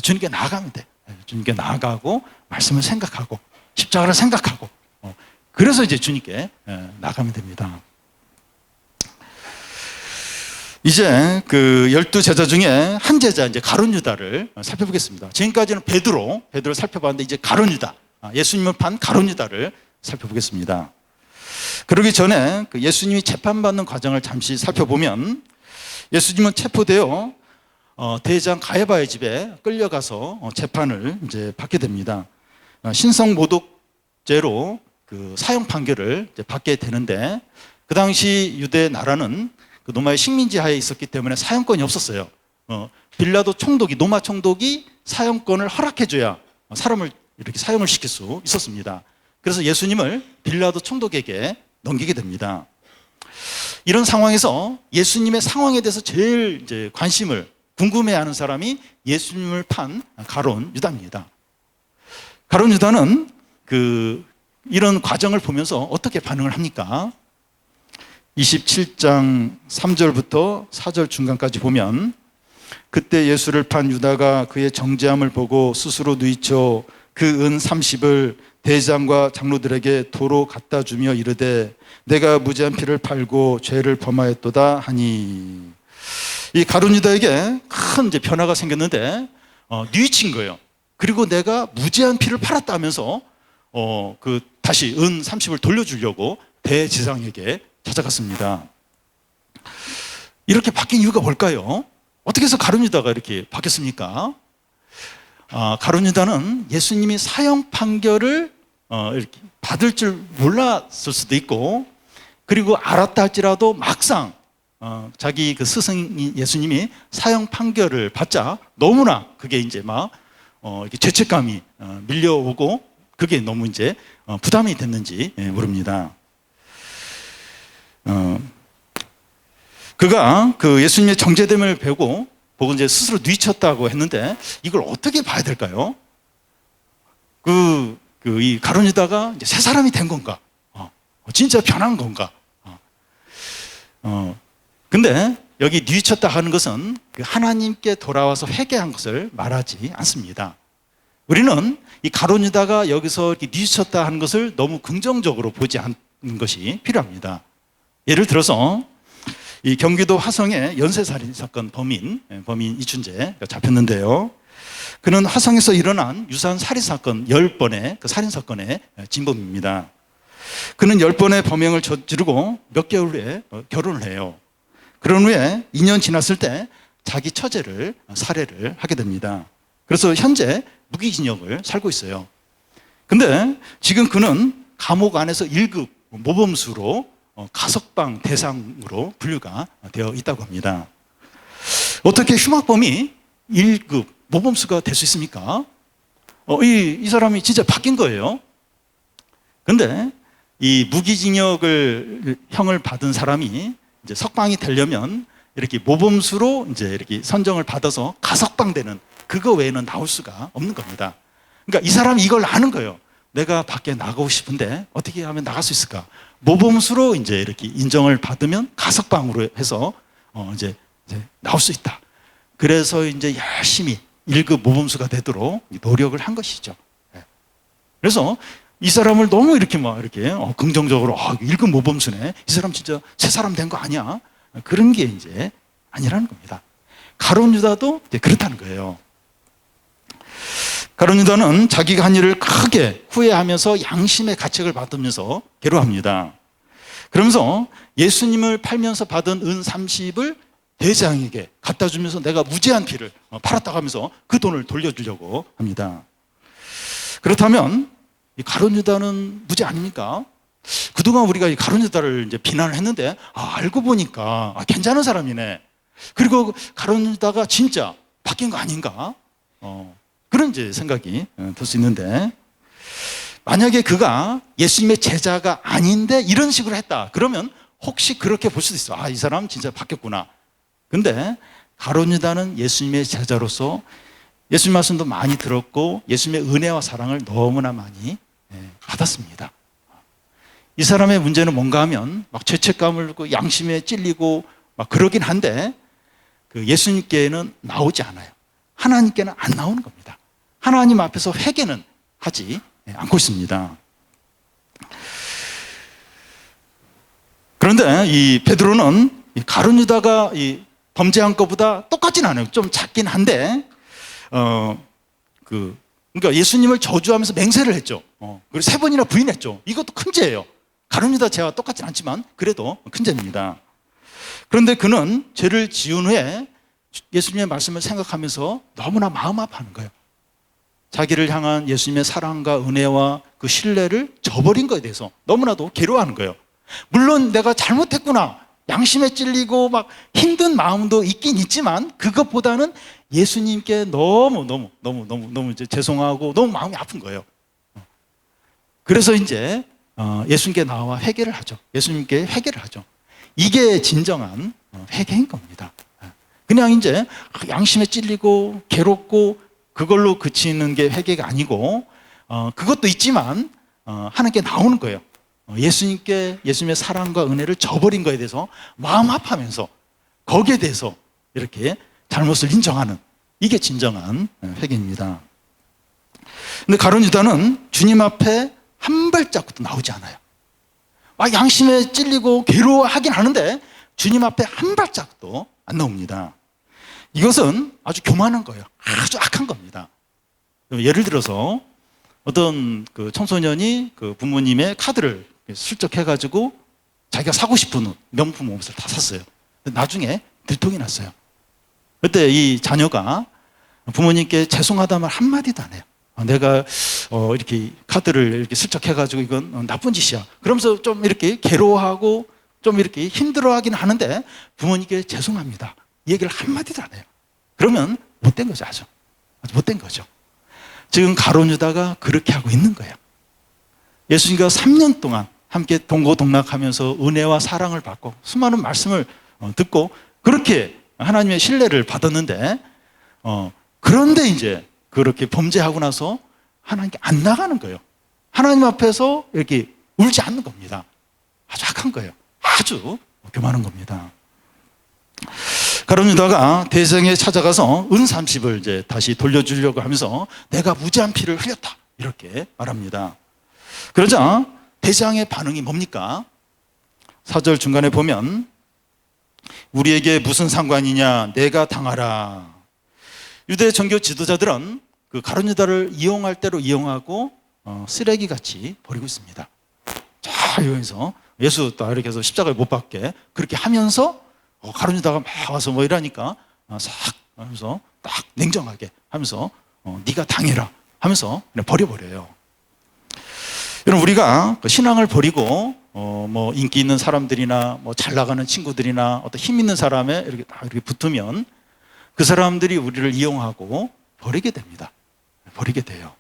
Speaker 1: 주님께 나아가면 돼. 주님께 나아가고 말씀을 생각하고 십자가를 생각하고 그래서 이제 주님께 나가면 됩니다. 이제 그 12제자 중에 한 제자, 이제 가룟 유다를 살펴보겠습니다. 지금까지는 베드로를 살펴봤는데 이제 가룟 유다, 예수님을 판 가룟 유다를 살펴보겠습니다. 그러기 전에 그 예수님이 재판받는 과정을 잠시 살펴보면 예수님은 체포되어 대장 가야바의 집에 끌려가서 재판을 이제 받게 됩니다. 신성모독죄로 그 사형 판결을 이제 받게 되는데 그 당시 유대 나라는 그 로마의 식민지 하에 있었기 때문에 사형권이 없었어요. 빌라도 총독이, 로마 총독이 사형권을 허락해줘야 사람을 이렇게 사형을 시킬 수 있었습니다. 그래서 예수님을 빌라도 총독에게 넘기게 됩니다. 이런 상황에서 예수님의 상황에 대해서 제일 이제 관심을 궁금해하는 사람이 예수님을 판 가룟 유다입니다. 가룟 유다는 이런 과정을 보면서 어떻게 반응을 합니까? 27장 3절부터 4절 중간까지 보면 그때 예수를 판 유다가 그의 정죄함을 보고 스스로 누이쳐 그 은 30을 대장과 장로들에게 도로 갖다 주며 이르되 내가 무죄한 피를 팔고 죄를 범하였도다 하니, 이 가룟 유다에게 큰 이제 변화가 생겼는데 뉘친 거예요. 그리고 내가 무죄한 피를 팔았다면서 다시 은 30을 돌려주려고 대지상에게 찾아갔습니다. 이렇게 바뀐 이유가 뭘까요? 어떻게 해서 가룟 유다가 이렇게 바뀌었습니까? 가룟 유다는 예수님이 사형 판결을 이렇게 받을 줄 몰랐을 수도 있고, 그리고 알았다 할지라도 막상 자기 그 스승이 예수님이 사형 판결을 받자 너무나 그게 이제 이렇게 죄책감이 밀려오고 그게 너무 이제 부담이 됐는지 모릅니다. 그가 그 예수님의 정죄됨을 보고 이제 스스로 뉘쳤다고 했는데 이걸 어떻게 봐야 될까요? 이 가룟 유다가 이제 새 사람이 된 건가? 진짜 변한 건가? 근데 여기 뉘쳤다 하는 것은 하나님께 돌아와서 회개한 것을 말하지 않습니다. 우리는 이 가룟 유다가 여기서 이렇게 뉘쳤다 하는 것을 너무 긍정적으로 보지 않는 것이 필요합니다. 예를 들어서 이 경기도 화성의 연쇄살인 사건 범인 이춘재가 잡혔는데요. 그는 화성에서 일어난 유사한 살인 사건 10번의 그 살인 사건의 진범입니다. 그는 10번의 범행을 저지르고 몇 개월 후에 결혼을 해요. 그런 후에 2년 지났을 때 자기 처제를 살해를 하게 됩니다. 그래서 현재 무기징역을 살고 있어요. 근데 지금 그는 감옥 안에서 1급 모범수로 가석방 대상으로 분류가 되어 있다고 합니다. 어떻게 흉악범이 1급 모범수가 될 수 있습니까? 이 사람이 진짜 바뀐 거예요. 근데 이 무기징역을 형을 받은 사람이 이제 석방이 되려면 이렇게 모범수로 이제 이렇게 선정을 받아서 가석방되는 그거 외에는 나올 수가 없는 겁니다. 그러니까 이 사람이 이걸 아는 거예요. 내가 밖에 나가고 싶은데 어떻게 하면 나갈 수 있을까? 모범수로 이제 이렇게 인정을 받으면 가석방으로 해서 이제 나올 수 있다. 그래서 이제 열심히 1급 모범수가 되도록 노력을 한 것이죠. 그래서 이 사람을 너무 이렇게 막 이렇게 긍정적으로 1급 모범수네. 이 사람 진짜 새 사람 된 거 아니야? 그런 게 이제 아니라는 겁니다. 가룟 유다도 그렇다는 거예요. 가룟 유다는 자기가 한 일을 크게 후회하면서 양심의 가책을 받으면서 괴로워합니다. 그러면서 예수님을 팔면서 받은 은 30을 대장에게 갖다 주면서 내가 무죄한 피를 팔았다고 하면서 그 돈을 돌려주려고 합니다. 그렇다면 이 가룟 유다는 무죄 아닙니까? 그동안 우리가 이 가룟 유다를 이제 비난을 했는데 알고 보니까 괜찮은 사람이네. 그리고 가룟 유다가 진짜 바뀐 거 아닌가? 그런 이제 생각이 들 수 있는데, 만약에 그가 예수님의 제자가 아닌데 이런 식으로 했다 그러면 혹시 그렇게 볼 수도 있어. 이 사람 진짜 바뀌었구나. 근데 가룟 유다는 예수님의 제자로서 예수님 말씀도 많이 들었고 예수님의 은혜와 사랑을 너무나 많이 받았습니다. 이 사람의 문제는 뭔가 하면 막 죄책감을 갖고 양심에 찔리고 막 그러긴 한데 그 예수님께는 나오지 않아요. 하나님께는 안 나오는 겁니다. 하나님 앞에서 회개는 하지 않고 있습니다. 그런데 이 베드로는 이 가룟 유다가 이 범죄한 것보다 똑같진 않아요. 좀 작긴 한데 그러니까 예수님을 저주하면서 맹세를 했죠. 그리고 3번이나 부인했죠. 이것도 큰 죄예요. 가룟 유다 죄와 똑같진 않지만 그래도 큰 죄입니다. 그런데 그는 죄를 지은 후에 예수님의 말씀을 생각하면서 너무나 마음 아파하는 거예요. 자기를 향한 예수님의 사랑과 은혜와 그 신뢰를 저버린 것에 대해서 너무나도 괴로워하는 거예요. 물론 내가 잘못했구나, 양심에 찔리고 막 힘든 마음도 있긴 있지만 그것보다는 예수님께 너무 이제 죄송하고 너무 마음이 아픈 거예요. 그래서 이제 예수님께 나와 회개를 하죠. 예수님께 회개를 하죠. 이게 진정한 회개인 겁니다. 그냥 이제 양심에 찔리고 괴롭고 그걸로 그치는 게 회개가 아니고 그것도 있지만 하나님께 나오는 거예요. 예수님께 예수님의 사랑과 은혜를 저버린 거에 대해서 마음 아파하면서 거기에 대해서 이렇게 잘못을 인정하는, 이게 진정한 회개입니다. 근데 가룟 유다는 주님 앞에 한 발자국도 나오지 않아요. 양심에 찔리고 괴로워하긴 하는데 주님 앞에 한 발자국도 안 나옵니다. 이것은 아주 교만한 거예요. 아주 악한 겁니다. 예를 들어서 어떤 그 청소년이 그 부모님의 카드를 슬쩍 해가지고 자기가 사고 싶은 명품 옷을 다 샀어요. 나중에 들통이 났어요. 그때 이 자녀가 부모님께 죄송하다 말 한마디도 안 해요. 내가 이렇게 카드를 이렇게 슬쩍 해가지고 이건 나쁜 짓이야. 그러면서 좀 이렇게 괴로워하고 좀 이렇게 힘들어하긴 하는데 부모님께 죄송합니다, 이 얘기를 한마디도 안 해요. 그러면 못된 거죠. 아주 못된 거죠. 지금 가룟 유다가 그렇게 하고 있는 거예요. 예수님과 3년 동안 함께 동고동락하면서 은혜와 사랑을 받고 수많은 말씀을 듣고 그렇게 하나님의 신뢰를 받았는데 그런데 이제 그렇게 범죄하고 나서 하나님께 안 나가는 거예요. 하나님 앞에서 이렇게 울지 않는 겁니다. 아주 악한 거예요. 아주 교만한 겁니다. 가룟 유다가 대장에 찾아가서 은 30을 이제 다시 돌려주려고 하면서 내가 무죄한 피를 흘렸다 이렇게 말합니다. 그러자 대장의 반응이 뭡니까? 4절 중간에 보면 우리에게 무슨 상관이냐, 내가 당하라. 유대 정교 지도자들은 그 가룟 유다를 이용할 대로 이용하고 쓰레기같이 버리고 있습니다. 자, 여기서 예수 딱 이렇게 해서 십자가에 못 박게 그렇게 하면서 가룟 유다가 막 와서 뭐 이러니까 싹 하면서 딱 냉정하게 하면서 네가 당해라 하면서 그냥 버려버려요. 여러분, 우리가 신앙을 버리고 뭐 인기 있는 사람들이나 뭐 잘 나가는 친구들이나 어떤 힘 있는 사람에 이렇게 딱 이렇게 붙으면 그 사람들이 우리를 이용하고 버리게 됩니다. 버리게 돼요.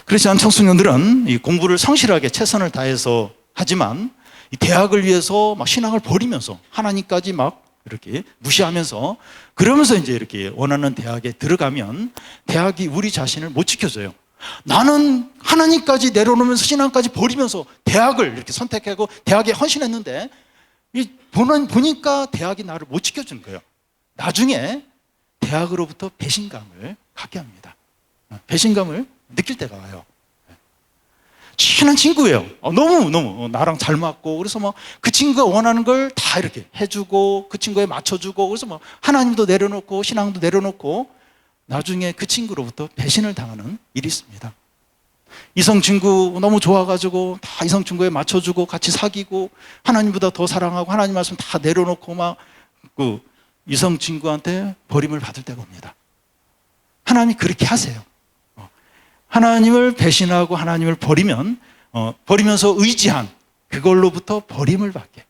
Speaker 1: 크리스찬 청소년들은 이 공부를 성실하게 최선을 다해서 하지만 이 대학을 위해서 막 신앙을 버리면서 하나님까지 막 이렇게 무시하면서 그러면서 이제 이렇게 원하는 대학에 들어가면 대학이 우리 자신을 못 지켜줘요. 나는 하나님까지 내려놓으면서 신앙까지 버리면서 대학을 이렇게 선택하고 대학에 헌신했는데 보니까 대학이 나를 못 지켜주는 거예요. 나중에 대학으로부터 배신감을 갖게 합니다. 배신감을 느낄 때가 와요. 친한 친구예요. 너무 나랑 잘 맞고 그래서 막 그 친구가 원하는 걸 다 이렇게 해주고 그 친구에 맞춰주고 그래서 막 하나님도 내려놓고 신앙도 내려놓고 나중에 그 친구로부터 배신을 당하는 일이 있습니다. 이성 친구 너무 좋아가지고 다 이성 친구에 맞춰주고 같이 사귀고 하나님보다 더 사랑하고 하나님 말씀 다 내려놓고 막 그 이성 친구한테 버림을 받을 때가 옵니다. 하나님이 그렇게 하세요. 하나님을 배신하고 하나님을 버리면 버리면서 의지한 그걸로부터 버림을 받게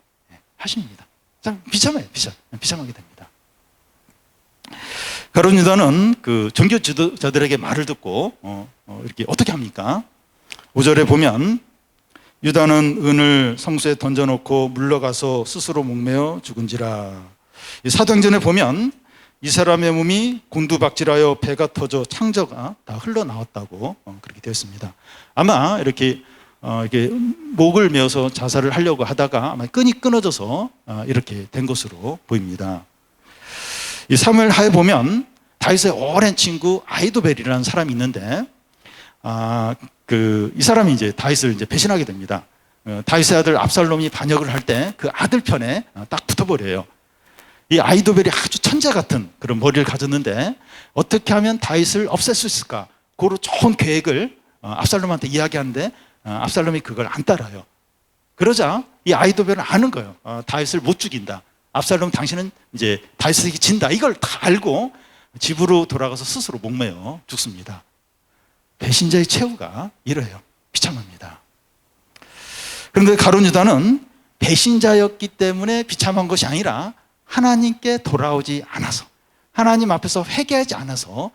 Speaker 1: 하십니다. 참 비참해요. 비참하게 됩니다. 가룟 유다는 그 종교 지도자들에게 말을 듣고 이렇게 어떻게 합니까? 5절에 보면 유다는 은을 성수에 던져놓고 물러가서 스스로 목매어 죽은지라. 사도행전에 보면 이 사람의 몸이 곤두박질하여 배가 터져 창자가 다 흘러나왔다고 그렇게 되어 있습니다. 아마 이렇게 목을 메어서 자살을 하려고 하다가 아마 끈이 끊어져서 이렇게 된 것으로 보입니다. 이 사무엘 하에 보면 다윗의 오랜 친구 아히도벨이라는 사람이 있는데 이 사람이 이제 다윗을 이제 배신하게 됩니다. 다윗의 아들 압살롬이 반역을 할 때 그 아들 편에 딱 붙어버려요. 이 아히도벨이 아주 천재 같은 그런 머리를 가졌는데 어떻게 하면 다윗을 없앨 수 있을까? 그런 좋은 계획을 압살롬한테 이야기하는데 압살롬이 그걸 안 따라요. 그러자 이 아히도벨은 아는 거예요. 다윗을 못 죽인다. 압살롬 당신은 이제 다윗에게 진다. 이걸 다 알고 집으로 돌아가서 스스로 목매어 죽습니다. 배신자의 최후가 이래요. 비참합니다. 그런데 가룟 유다는 배신자였기 때문에 비참한 것이 아니라 하나님께 돌아오지 않아서 하나님 앞에서 회개하지 않아서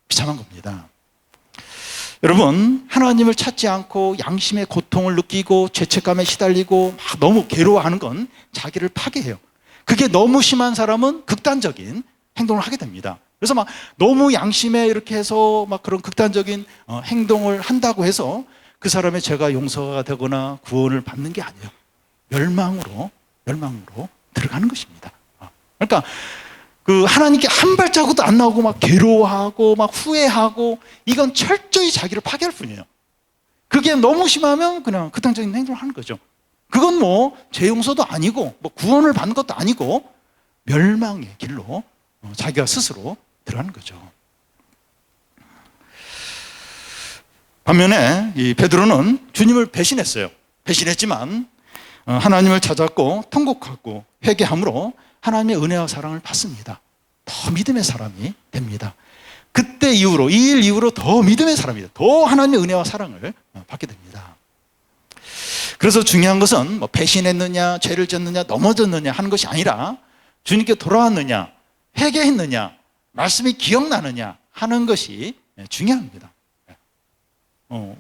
Speaker 1: 비참한 겁니다. 여러분, 하나님을 찾지 않고 양심의 고통을 느끼고 죄책감에 시달리고 막 너무 괴로워하는 건 자기를 파괴해요. 그게 너무 심한 사람은 극단적인 행동을 하게 됩니다. 그래서 막 너무 양심에 이렇게 해서 막 그런 극단적인 행동을 한다고 해서 그 사람의 죄가 용서가 되거나 구원을 받는 게 아니에요. 멸망으로 들어가는 것입니다. 그러니까 그 하나님께 한 발자국도 안 나오고 막 괴로워하고 막 후회하고 이건 철저히 자기를 파괴할 뿐이에요. 그게 너무 심하면 그냥 극단적인 행동을 하는 거죠. 그건 뭐 죄 용서도 아니고 뭐 구원을 받는 것도 아니고 멸망의 길로 자기가 스스로 들어가는 거죠. 반면에 이 베드로는 주님을 배신했어요. 배신했지만 하나님을 찾았고 통곡하고 회개함으로 하나님의 은혜와 사랑을 받습니다. 더 믿음의 사람이 됩니다. 그때 이후로 이 일 이후로 더 믿음의 사람이 더 하나님의 은혜와 사랑을 받게 됩니다. 그래서 중요한 것은 뭐 배신했느냐, 죄를 졌느냐, 넘어졌느냐 하는 것이 아니라 주님께 돌아왔느냐, 회개했느냐, 말씀이 기억나느냐 하는 것이 중요합니다.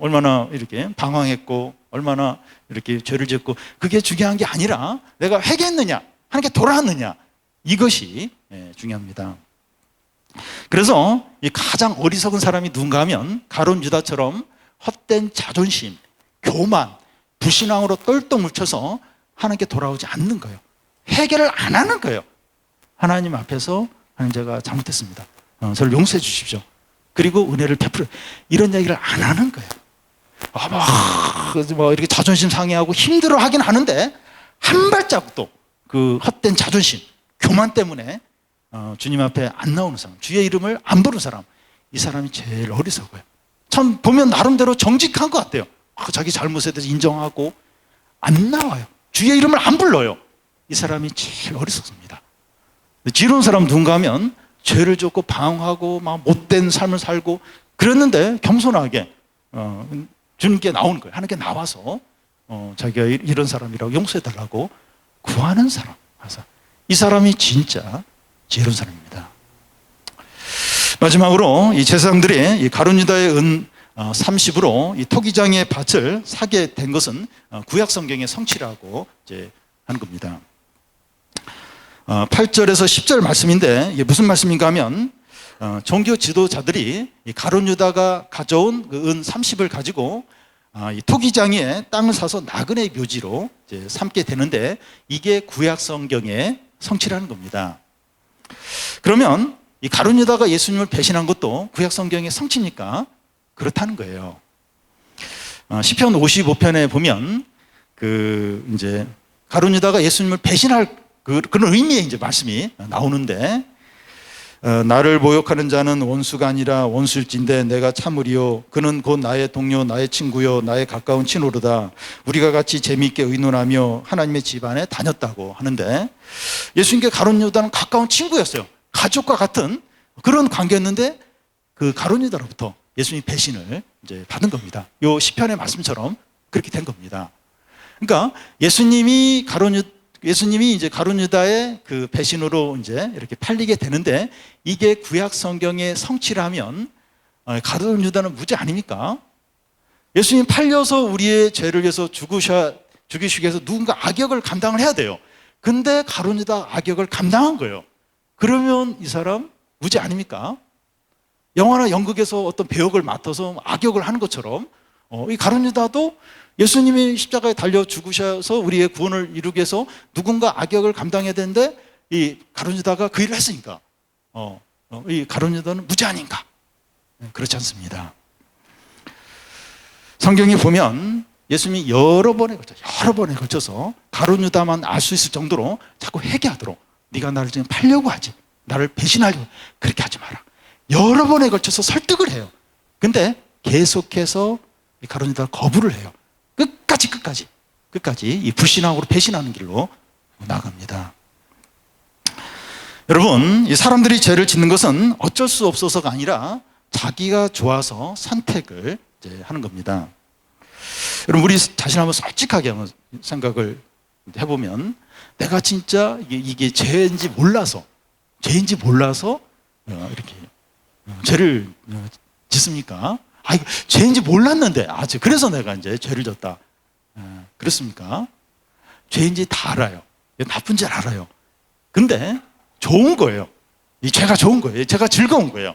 Speaker 1: 얼마나 이렇게 방황했고 얼마나 이렇게 죄를 짓고 그게 중요한 게 아니라 내가 회개했느냐, 하나님께 돌아왔느냐 이것이 중요합니다. 그래서 이 가장 어리석은 사람이 누군가 하면 가룟 유다처럼 헛된 자존심, 교만, 불신앙으로 똘똘 뭉쳐서 하나님께 돌아오지 않는 거예요. 회개를 안 하는 거예요. 하나님 앞에서 하나님 제가 잘못했습니다. 저를 용서해 주십시오. 그리고 은혜를 베풀어 이런 얘기를 안 하는 거예요. 뭐 이렇게 자존심 상해하고 힘들어하긴 하는데 한 발자국도 그 헛된 자존심, 교만 때문에 주님 앞에 안 나오는 사람, 주의 이름을 안 부르는 사람, 이 사람이 제일 어리석어요. 참 보면 나름대로 정직한 것 같아요. 자기 잘못에 대해서 인정하고 안 나와요. 주의 이름을 안 불러요. 이 사람이 제일 어리석습니다. 지혜로운 사람 누군가 하면 죄를 짓고 방황하고 막 못된 삶을 살고 그랬는데 겸손하게 주님께 나오는 거예요. 하나님께 나와서 자기가 이런 사람이라고 용서해달라고 구하는 사람. 이 사람이 진짜 지혜로운 사람입니다. 마지막으로 이 제사장들이 이 가룟 유다의 30으로 이 토기장의 밭을 사게 된 것은 구약 성경의 성취라고 이제 하는 겁니다. 8절에서 10절 말씀인데 이게 무슨 말씀인가 하면 종교 지도자들이 이 가룟 유다가 가져온 그 은 30을 가지고 이 토기장에 땅을 사서 나그네 묘지로 이제 삼게 되는데 이게 구약 성경의 성취라는 겁니다. 그러면 이 가룟 유다가 예수님을 배신한 것도 구약 성경의 성취니까 그렇다는 거예요. 시편 55편에 보면 그 이제 가룟 유다가 예수님을 배신할 그런 의미의 이제 말씀이 나오는데 나를 모욕하는 자는 원수가 아니라 원수일진데 내가 참으리요 그는 곧 나의 동료 나의 친구요 나의 가까운 친오르다 우리가 같이 재미있게 의논하며 하나님의 집안에 다녔다고 하는데 예수님께 가룟 유다는 가까운 친구였어요. 가족과 같은 그런 관계였는데 그 가룟 유다로부터 예수님이 배신을 이제 받은 겁니다. 요 시편의 말씀처럼 그렇게 된 겁니다. 그러니까 예수님이 이제 가룟 유다의 그 배신으로 이제 이렇게 팔리게 되는데 이게 구약 성경의 성취라면 가룟 유다는 무죄 아닙니까? 예수님 팔려서 우리의 죄를 위해서 죽이시기 위해서 누군가 악역을 감당을 해야 돼요. 근데 가룟 유다 악역을 감당한 거예요. 그러면 이 사람 무죄 아닙니까? 영화나 연극에서 어떤 배역을 맡아서 악역을 하는 것처럼 이 가룟 유다도 예수님이 십자가에 달려 죽으셔서 우리의 구원을 이루기 위해서 누군가 악역을 감당해야 되는데 이 가룟 유다가 그 일을 했으니까 이 가룟 유다는 무죄 아닌가? 그렇지 않습니다. 성경에 보면 예수님이 여러 번에 걸쳐서 가룟 유다만 알 수 있을 정도로 자꾸 회개하도록 네가 나를 지금 팔려고 하지 나를 배신하려고 그렇게 하지 마라. 여러 번에 걸쳐서 설득을 해요. 근데 계속해서 이 가룟 유다가 거부를 해요. 끝까지 이 불신앙으로 배신하는 길로 나갑니다. 여러분, 이 사람들이 죄를 짓는 것은 어쩔 수 없어서가 아니라 자기가 좋아서 선택을 이제 하는 겁니다. 여러분, 우리 자신 한번 솔직하게 한번 생각을 해보면 내가 진짜 이게 죄인지 몰라서 이렇게 죄를 짓습니까? 이거 죄인지 몰랐는데 그래서 내가 이제 죄를 졌다. 그렇습니까? 죄인지 다 알아요. 나쁜 줄 알아요. 근데 좋은 거예요. 이 죄가 좋은 거예요. 죄가 즐거운 거예요.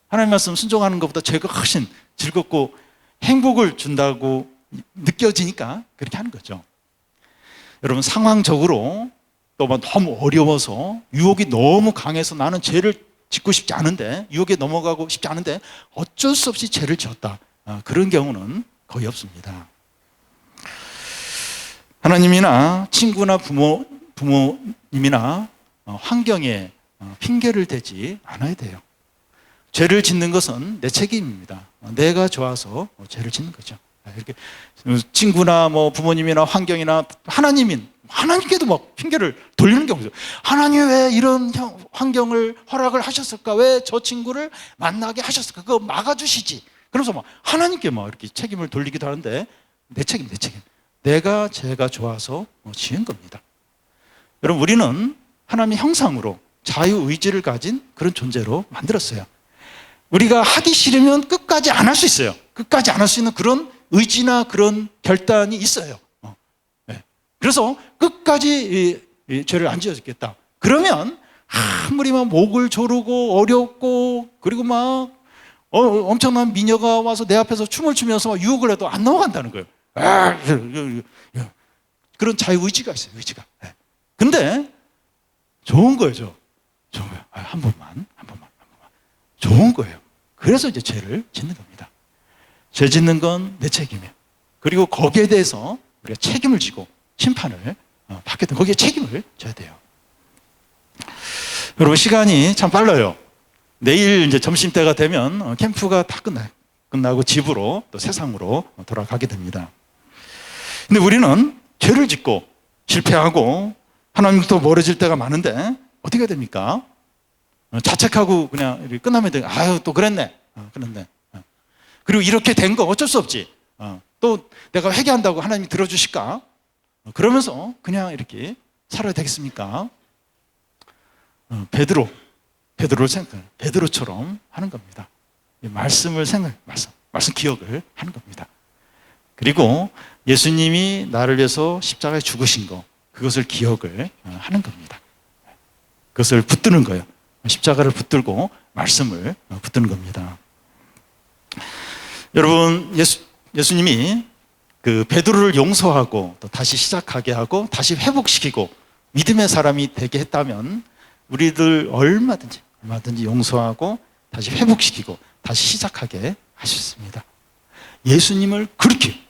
Speaker 1: 하나님 말씀 순종하는 것보다 죄가 훨씬 즐겁고 행복을 준다고 느껴지니까 그렇게 하는 거죠. 여러분, 상황적으로 또 너무 어려워서 유혹이 너무 강해서 나는 죄를 짓고 싶지 않은데 유혹에 넘어가고 싶지 않은데 어쩔 수 없이 죄를 지었다. 그런 경우는 거의 없습니다. 하나님이나 친구나 부모님이나 환경에 핑계를 대지 않아야 돼요. 죄를 짓는 것은 내 책임입니다. 내가 좋아서 죄를 짓는 거죠. 이렇게 친구나 부모님이나 환경이나 하나님께도 막 핑계를 돌리는 경우죠. 하나님 왜 이런 환경을 허락을 하셨을까? 왜 저 친구를 만나게 하셨을까? 그거 막아주시지. 그래서 하나님께 이렇게 책임을 돌리기도 하는데 내 책임. 내가 죄가 좋아서 지은 겁니다. 여러분, 우리는 하나님의 형상으로 자유의지를 가진 그런 존재로 만들었어요. 우리가 하기 싫으면 끝까지 안 할 수 있어요. 끝까지 안 할 수 있는 그런 의지나 그런 결단이 있어요. 그래서 끝까지 죄를 안 지어주겠다. 그러면 아무리 목을 조르고 어렵고 그리고 엄청난 미녀가 와서 내 앞에서 춤을 추면서 유혹을 해도 안 넘어간다는 거예요. 그런 자유의지가 있어요. 의지가. 근데 좋은 거예요. 좋은 거예요. 한 번만. 좋은 거예요. 그래서 이제 죄를 짓는 겁니다. 죄 짓는 건 내 책임이에요. 그리고 거기에 대해서 우리가 책임을 지고 심판을 받게 되면 거기에 책임을 져야 돼요. 여러분, 시간이 참 빨라요. 내일 이제 점심때가 되면 캠프가 다 끝나고 집으로 또 세상으로 돌아가게 됩니다. 근데 우리는 죄를 짓고 실패하고 하나님부터 멀어질 때가 많은데 어떻게 해야 됩니까? 자책하고 그냥 이렇게 끝나면 돼. 또 그랬네. 그랬네. 그리고 이렇게 된 거 어쩔 수 없지. 또 내가 회개한다고 하나님이 들어주실까? 그러면서 그냥 이렇게 살아야 되겠습니까? 베드로처럼 하는 겁니다. 말씀을 말씀 기억을 하는 겁니다. 그리고 예수님이 나를 위해서 십자가에 죽으신 거, 그것을 기억을 하는 겁니다. 그것을 붙드는 거예요. 십자가를 붙들고 말씀을 붙드는 겁니다. 여러분, 예수님이 그 베드로를 용서하고 또 다시 시작하게 하고 다시 회복시키고 믿음의 사람이 되게 했다면 우리들 얼마든지 용서하고 다시 회복시키고 다시 시작하게 하셨습니다. 예수님을 그렇게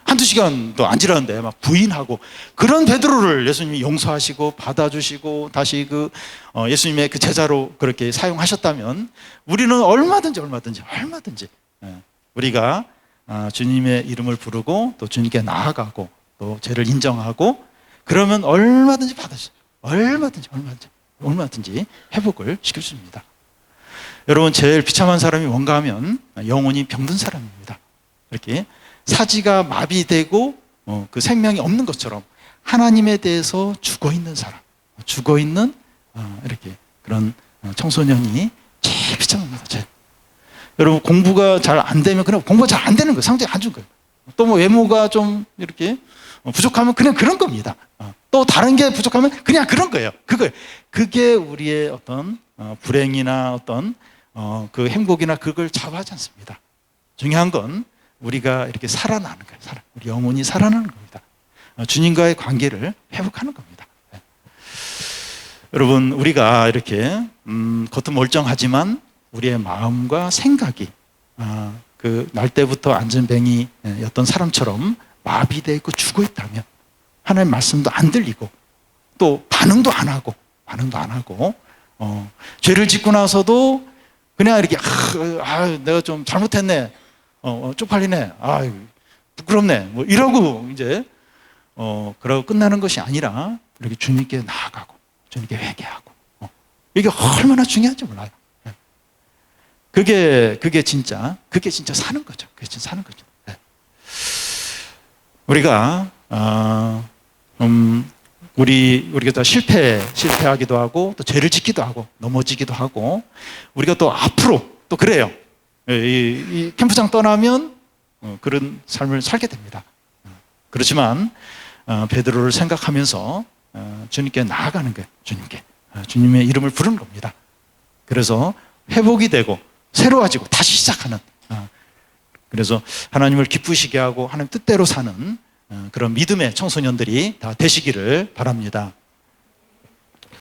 Speaker 1: 한두 시간도 안 지났는데 막 부인하고 그런 베드로를 예수님이 용서하시고 받아주시고 다시 예수님의 그 제자로 그렇게 사용하셨다면 우리는 얼마든지 우리가 주님의 이름을 부르고 또 주님께 나아가고 또 죄를 인정하고 그러면 얼마든지 받으시죠. 얼마든지 회복을 시킬 수 있습니다. 여러분, 제일 비참한 사람이 뭔가 하면 영혼이 병든 사람입니다. 이렇게 사지가 마비되고 그 생명이 없는 것처럼 하나님에 대해서 죽어있는 사람, 죽어있는 이렇게 그런 청소년이 제일 비참합니다. 여러분, 공부가 잘 안 되면 그냥 공부가 잘 안 되는 거예요. 성적이 안 좋은 거예요. 또 뭐 외모가 좀 이렇게 부족하면 그냥 그런 겁니다. 또 다른 게 부족하면 그냥 그런 거예요. 그게 우리의 어떤 불행이나 어떤 그 행복이나 그걸 좌우하지 않습니다. 중요한 건 우리가 이렇게 살아나는 거예요. 우리 영혼이 살아나는 겁니다. 주님과의 관계를 회복하는 겁니다. 여러분, 우리가 이렇게 겉은 멀쩡하지만 우리의 마음과 생각이 그 날 때부터 안전뱅이였던 사람처럼 마비되고 죽어 있다면 하나님의 말씀도 안 들리고 또 반응도 안 하고 죄를 짓고 나서도 그냥 이렇게 내가 좀 잘못했네, 쪽팔리네, 부끄럽네, 뭐 이러고 이제 그러고 끝나는 것이 아니라 이렇게 주님께 나아가고 주님께 회개하고 이게 얼마나 중요한지 몰라요. 그게 진짜 사는 거죠. 우리가 우리가 또 실패하기도 하고 또 죄를 짓기도 하고 넘어지기도 하고 우리가 또 앞으로 또 그래요. 이 캠프장 떠나면 그런 삶을 살게 됩니다. 그렇지만 베드로를 생각하면서 주님께 나아가는 거예요. 주님의 이름을 부르는 겁니다. 그래서 회복이 되고 새로워지고 다시 시작하는, 그래서 하나님을 기쁘시게 하고 하나님 뜻대로 사는 그런 믿음의 청소년들이 다 되시기를 바랍니다.